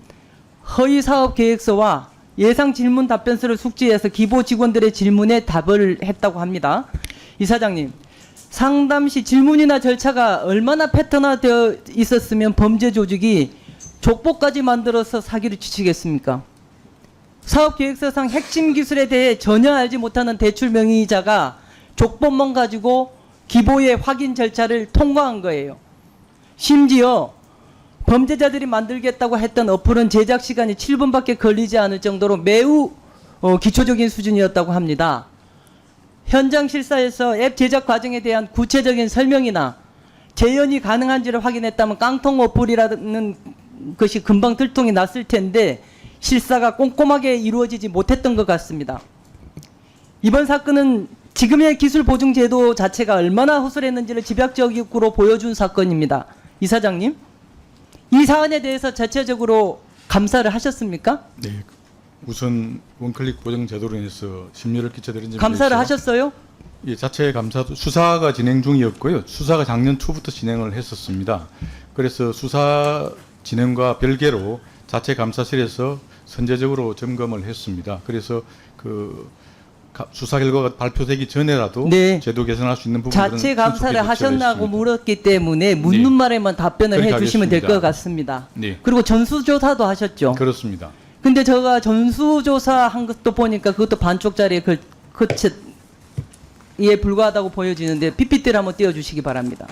허위 사업 계획서와 예상 질문 답변서를 숙지해서 기보 직원들의 질문에 답을 했다고 합니다. 이사장님, 상담 시 질문이나 절차가 얼마나 패턴화되어 있었으면 범죄 조직이 족보까지 만들어서 사기를 치시겠습니까? 사업 계획서상 핵심 기술에 대해 전혀 알지 못하는 대출 명의자가 족보만 가지고 기보의 확인 절차를 통과한 거예요. 심지어 범죄자들이 만들겠다고 했던 어플은 제작 시간이 7분밖에 걸리지 않을 정도로 매우 기초적인 수준이었다고 합니다. 현장 실사에서 앱 제작 과정에 대한 구체적인 설명이나 재현이 가능한지를 확인했다면 깡통 어플이라는 것이 금방 들통이 났을 텐데 실사가 꼼꼼하게 이루어지지 못했던 것 같습니다. 이번 사건은 지금의 기술 보증 제도 자체가 얼마나 허술했는지를 집약적으로 보여준 사건입니다. 이사장님, 이 사안에 대해서 자체적으로 감사를 하셨습니까? 네, 우선 원클릭 보정 제도로 인해서 심려를 끼쳐드린 점에 감사를 대해서 하셨어요? 예, 자체 감사도 수사가 진행 중이었고요. 수사가 작년 초부터 진행을 했었습니다. 그래서 수사 진행과 별개로 자체 감사실에서 선제적으로 점검을 했습니다. 그래서 그 수사 결과가 발표되기 전에라도 네. 제도 개선할 수 있는 부분들은 자체 감사를 신속히 하셨나고 조치를 물었기 때문에 묻는 네. 말에만 답변을 그렇게 해주시면 될 것 하겠습니다. 같습니다. 네. 그리고 전수조사도 하셨죠? 그렇습니다. 근데 제가 전수조사 한 것도 보니까 그것도 반쪽짜리에 에 불과하다고 보여지는데 PPT를 한번 띄워주시기 바랍니다.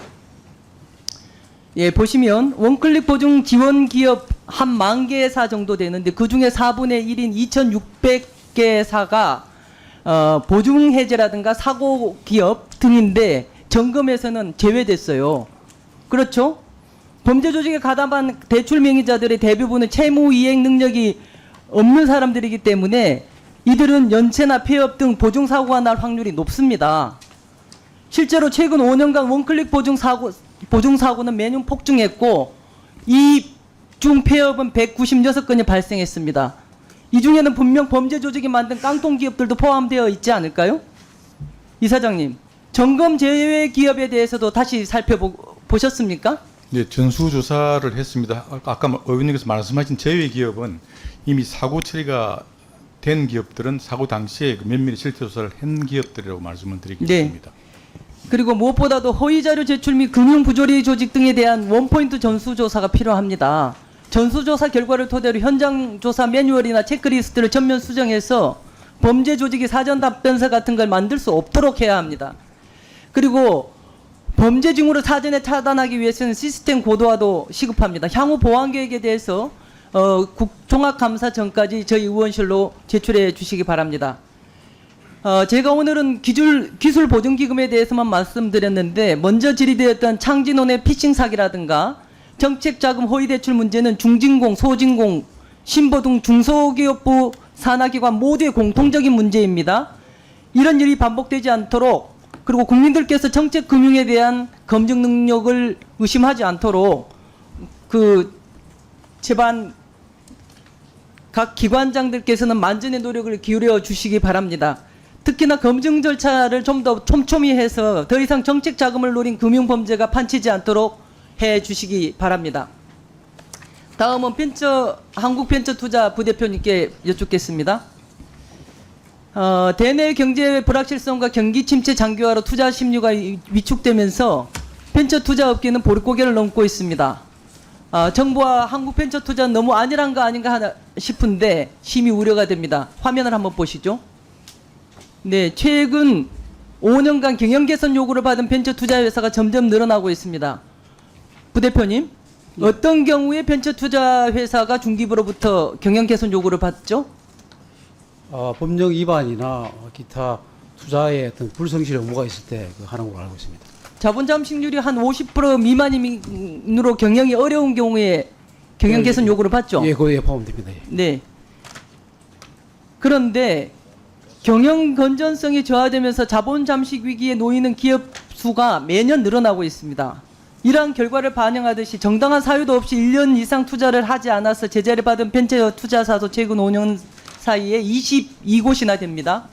예, 보시면 원클릭 보증 지원 기업 한 10,000개사 정도 되는데 그 중에 4분의 1인 2,600개사가 보증 해제라든가 사고 기업 등인데 점검에서는 제외됐어요. 그렇죠? 범죄 조직에 가담한 대출 명의자들의 대부분은 채무 이행 능력이 없는 사람들이기 때문에 이들은 연체나 폐업 등 보증 사고가 날 확률이 높습니다. 실제로 최근 5년간 원클릭 보증 사고는 매년 폭증했고 이 중 폐업은 196건이 발생했습니다. 이 중에는 분명 범죄 조직이 만든 깡통 기업들도 포함되어 있지 않을까요? 이사장님, 점검 제외 기업에 대해서도 다시 살펴보셨습니까? 네, 전수조사를 했습니다. 아까 의원님께서 말씀하신 제외 기업은 이미 사고 처리가 된 기업들은 사고 당시에 면밀히 실태 조사를 한 기업들이라고 말씀을 드리겠습니다. 네. 그리고 무엇보다도 허위 자료 제출 및 금융 부조리 조직 등에 대한 원포인트 전수조사가 필요합니다. 전수조사 결과를 토대로 현장 조사 매뉴얼이나 체크리스트를 전면 수정해서 범죄 조직이 사전 답변서 같은 걸 만들 수 없도록 해야 합니다. 그리고 범죄 징후를 사전에 차단하기 위해서는 시스템 고도화도 시급합니다. 향후 보안 계획에 대해서 종합감사 전까지 저희 의원실로 제출해 주시기 바랍니다. 제가 오늘은 기술 보증기금에 대해서만 말씀드렸는데 먼저 질의되었던 창진원의 피싱 사기라든가 정책자금 허위대출 문제는 중진공, 소진공, 신보 등 중소기업부 산하기관 모두의 공통적인 문제입니다. 이런 일이 반복되지 않도록 그리고 국민들께서 정책 금융에 대한 검증 능력을 의심하지 않도록 그 제반 각 기관장들께서는 만전의 노력을 기울여 주시기 바랍니다. 특히나 검증 절차를 좀 더 촘촘히 해서 더 이상 정책 자금을 노린 금융범죄가 판치지 않도록 해 주시기 바랍니다. 다음은 한국벤처투자 부대표님께 여쭙겠습니다. 대내 경제 불확실성과 경기 침체 장기화로 투자 심리가 위축되면서 벤처투자 업계는 보릿고개를 넘고 있습니다. 정부와 한국벤처투자는 너무 안일한 거 아닌가 싶은데 심히 우려가 됩니다. 화면을 한번 보시죠. 네, 최근 5년간 경영 개선 요구를 받은 벤처투자 회사가 점점 늘어나고 있습니다. 부대표님, 어떤 경우에 벤처투자 회사가 중기부로부터 경영 개선 요구를 받죠? 법령 위반이나 기타 투자에 어떤 불성실 의무가 있을 때 하는 걸로 알고 있습니다. 자본 잠식률이 한 50% 미만으로 경영이 어려운 경우에 경영 개선 요구를 받죠? 예, 그거에 포함됩니다. 예. 네. 그런데 경영 건전성이 저하되면서 자본 잠식 위기에 놓이는 기업 수가 매년 늘어나고 있습니다. 이러한 결과를 반영하듯이 정당한 사유도 없이 1년 이상 투자를 하지 않아서 제재를 받은 벤처 투자사도 최근 5년 사이에 22곳이나 됩니다.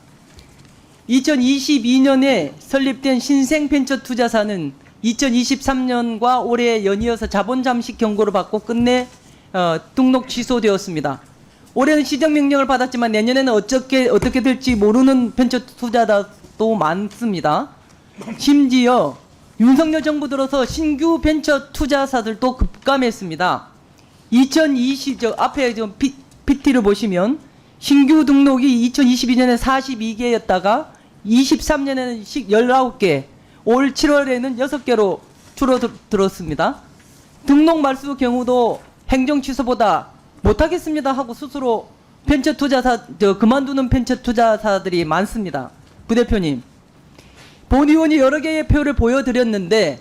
2022년에 설립된 신생 벤처 투자사는 2023년과 올해 연이어서 자본 잠식 경고를 받고 끝내 등록 취소되었습니다. 올해는 시정 명령을 받았지만 내년에는 어떻게 될지 모르는 벤처 투자자도 많습니다. 심지어 윤석열 정부 들어서 신규 벤처 투자사들도 급감했습니다. 앞에 PT를 보시면 신규 등록이 2022년에 42개였다가 23년에는 19개, 올 7월에는 6개로 줄어들었습니다. 등록 말수 경우도 행정 취소보다 못하겠습니다 하고 스스로 그만두는 벤처 투자사들이 많습니다. 부대표님, 본 의원이 여러 개의 표를 보여드렸는데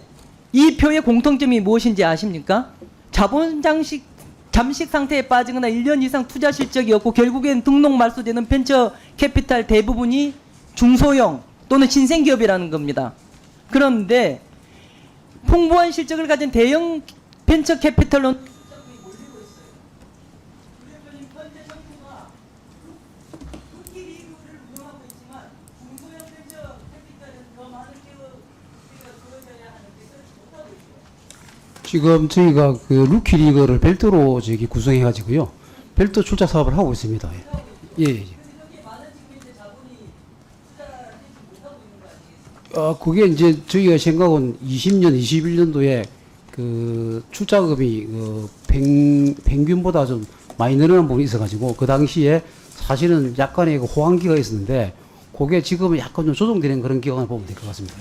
이 표의 공통점이 무엇인지 아십니까? 자본 잠식 상태에 빠지거나 1년 이상 투자 실적이 없고 결국엔 등록 말소되는 벤처 캐피탈 대부분이 중소형 또는 신생기업이라는 겁니다. 그런데 풍부한 실적을 가진 대형 벤처 캐피탈론 지금 저희가 그 루키 리그를 별도로 구성해 가지고요. 별도 출자 사업을 하고 있습니다. 예. 예. 그게 이제 저희가 생각은 20년, 21년도에 그 출자금이 평균보다 좀 많이 늘어난 부분이 있어가지고 그 당시에 사실은 약간의 호황기가 있었는데 그게 지금은 약간 좀 조정되는 그런 기간을 보면 될 것 같습니다.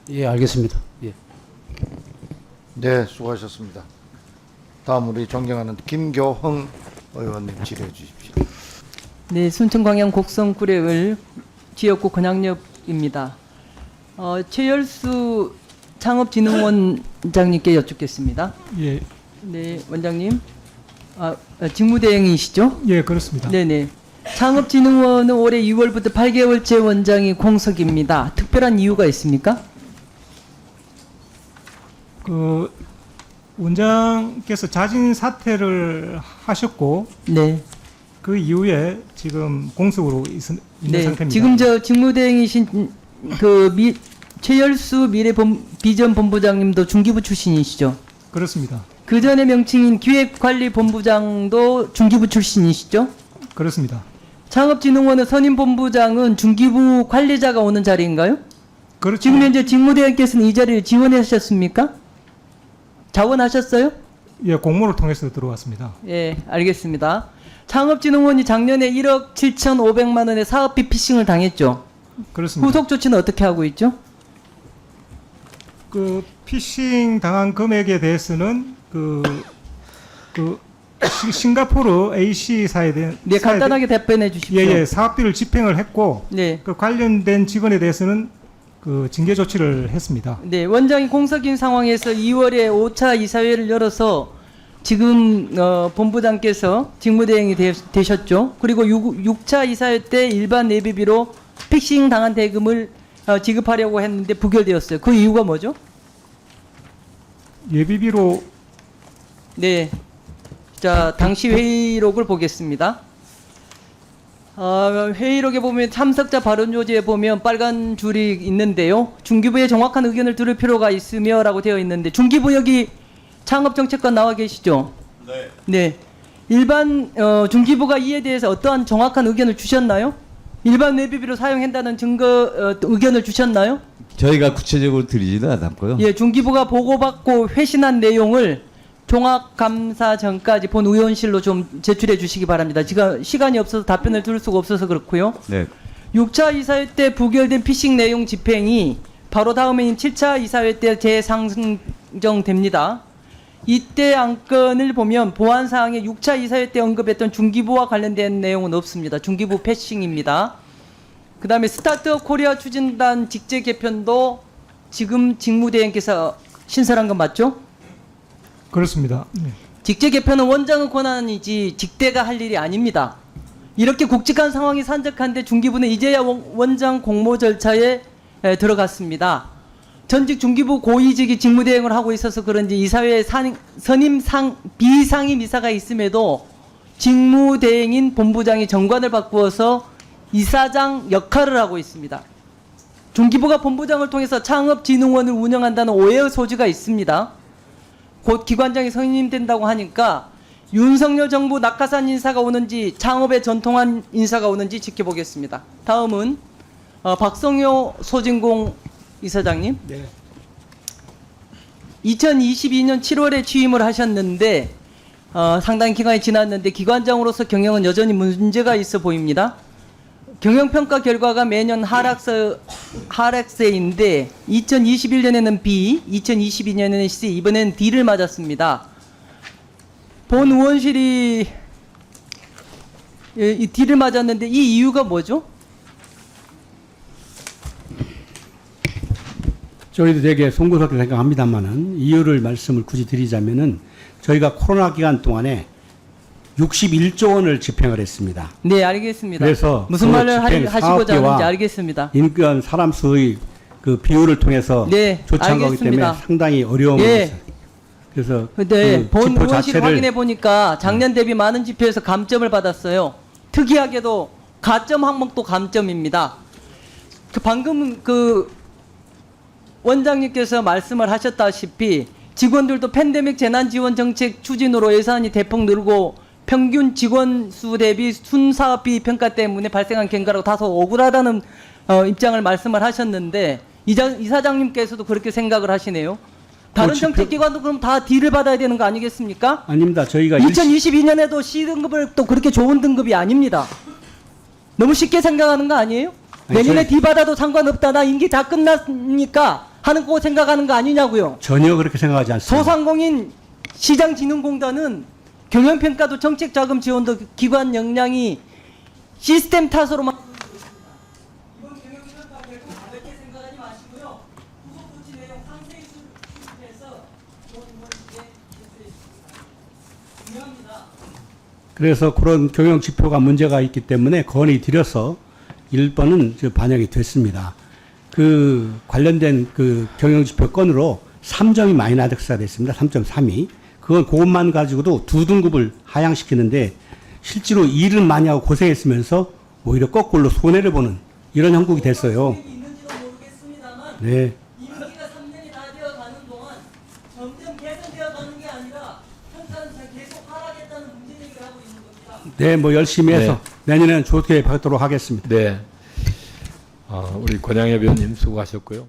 예, 알겠습니다. 예. 네, 수고하셨습니다. 다음 우리 존경하는 김교흥 의원님 질의해 주십시오. 네, 순천광양 곡성구례을 지역구 권양역입니다. 최열수 창업진흥원장님께 여쭙겠습니다. 예. 네, 원장님. 직무대행이시죠? 예, 그렇습니다. 네네. 창업진흥원은 올해 2월부터 8개월째 원장이 공석입니다. 특별한 이유가 있습니까? 그 원장께서 자진 사퇴를 하셨고, 네. 그 이후에 지금 공석으로 있는 네. 상태입니다. 지금 직무대행이신 최열수 비전본부장님도 중기부 출신이시죠? 그렇습니다. 그 전에 명칭인 기획관리본부장도 중기부 출신이시죠? 그렇습니다. 창업진흥원의 선임본부장은 중기부 관리자가 오는 자리인가요? 그렇죠. 지금 현재 직무대행께서는 이 자리를 지원하셨습니까? 자원하셨어요? 예, 공모를 통해서 들어왔습니다. 예, 알겠습니다. 창업진흥원이 작년에 1억 7,500만 원의 사업비 피싱을 당했죠? 그렇습니다. 후속 조치는 어떻게 하고 있죠? 그 피싱 당한 금액에 대해서는 싱가포르 A씨사에 대한 네, 간단하게 답변해 주십시오. 예, 사업비를 집행을 했고, 네. 그 관련된 직원에 대해서는 그 징계 조치를 했습니다. 네, 원장이 공석인 상황에서 2월에 5차 이사회를 열어서 지금 본부장께서 직무대행이 되셨죠. 그리고 6차 이사회 때 일반 예비비로 픽싱 당한 대금을 지급하려고 했는데 부결되었어요. 그 이유가 뭐죠? 예비비로 네. 자, 당시 회의록을 보겠습니다. 회의록에 보면 참석자 발언 요지에 보면 빨간 줄이 있는데요. 중기부의 정확한 의견을 들을 필요가 있으며라고 되어 있는데 중기부 여기 창업정책관 나와 계시죠? 네. 네. 일반 중기부가 이에 대해서 어떠한 정확한 의견을 주셨나요? 일반 예비비로 사용한다는 증거 의견을 주셨나요? 저희가 구체적으로 드리지는 않았고요. 예, 중기부가 보고받고 회신한 내용을 종합감사 전까지 본 의원실로 좀 제출해 주시기 바랍니다. 지금 시간이 없어서 답변을 들을 수가 없어서 그렇고요. 네. 6차 이사회 때 부결된 피싱 내용 집행이 바로 다음해인 7차 이사회 때 재상정됩니다. 이때 안건을 보면 보안사항에 6차 이사회 때 언급했던 중기부와 관련된 내용은 없습니다. 중기부 패싱입니다. 그 다음에 스타트업 코리아 추진단 직제 개편도 지금 직무대행께서 신설한 건 맞죠? 그렇습니다. 네. 직제 개편은 원장의 권한이지 직대가 할 일이 아닙니다. 이렇게 굵직한 상황이 산적한데 중기부는 이제야 원장 공모 절차에 들어갔습니다. 전직 중기부 고위직이 직무대행을 하고 있어서 그런지 이사회에 선임 비상임 이사가 있음에도 직무대행인 본부장이 정관을 바꾸어서 이사장 역할을 하고 있습니다. 중기부가 본부장을 통해서 창업진흥원을 운영한다는 오해의 소지가 있습니다. 곧 기관장이 선임된다고 하니까 윤석열 정부 낙하산 인사가 오는지 창업에 전통한 인사가 오는지 지켜보겠습니다. 다음은 박성효 소진공 이사장님. 네. 2022년 7월에 취임을 하셨는데 상당히 기간이 지났는데 기관장으로서 경영은 여전히 문제가 있어 보입니다. 경영평가 결과가 매년 하락세인데 2021년에는 B, 2022년에는 C, 이번에는 D를 맞았습니다. 본 의원실이 이 D를 맞았는데 이 이유가 뭐죠? 저희도 되게 송구스럽게 생각합니다만은 이유를 말씀을 굳이 드리자면은 저희가 코로나 기간 동안에 61조 원을 집행을 했습니다. 네, 알겠습니다. 그래서 무슨 그 말을 집행 하시고자 사업계와 하는지 알겠습니다. 인권 사람 수의 그 비율을 통해서 네, 조치한 거기 때문에 알겠습니다. 상당히 어려움이 예. 있어요. 그래서 네, 그 본 지표 의원실 자체를 확인해 보니까 작년 대비 많은 지표에서 감점을 받았어요. 특이하게도 가점 항목도 감점입니다. 방금 원장님께서 말씀을 하셨다시피 직원들도 팬데믹 재난지원정책 추진으로 예산이 대폭 늘고 평균 직원 수 대비 순사업비 평가 때문에 발생한 경과라고 다소 억울하다는 입장을 말씀을 하셨는데 이사장님께서도 그렇게 생각을 하시네요. 다른 정책기관도 그럼 다 D를 받아야 되는 거 아니겠습니까? 아닙니다. 저희가 2022년에도 C등급을 또 그렇게 좋은 등급이 아닙니다. 너무 쉽게 생각하는 거 아니에요? 내년에 D 받아도 상관없다. 나 임기 다 끝났으니까 하는 거 생각하는 거 아니냐고요. 전혀 그렇게 생각하지 않습니다. 소상공인 시장진흥공단은 경영평가도 정책자금 지원도 기관 역량이 시스템 탓으로만 이번 경영평가 결과 가볍게 생각하지 마시고요. 후속 조치 내용 상세히 수립해서 좋은 의원실에 제출해 주십니다. 중요합니다. 그래서 그런 경영 지표가 문제가 있기 때문에 건의드려서 1번은 반영이 됐습니다. 그 관련된 그 경영 지표 건으로 3점이 마이너스가 됐습니다. 3.3이. 그것만 가지고도 2등급을 하향시키는데 실제로 일을 많이 하고 고생했으면서 오히려 거꾸로 손해를 보는 이런 형국이 됐어요. 네. 임기가 3년이 다 되어가는 동안 점점 개선되어가는 게 아니라 평가는 계속 하락했다는 문제 제기를 하고 있는 겁니다. 네, 뭐 열심히 해서 내년에는 좋게 받도록 하겠습니다. 네. 우리 권양엽 의원님 수고하셨고요.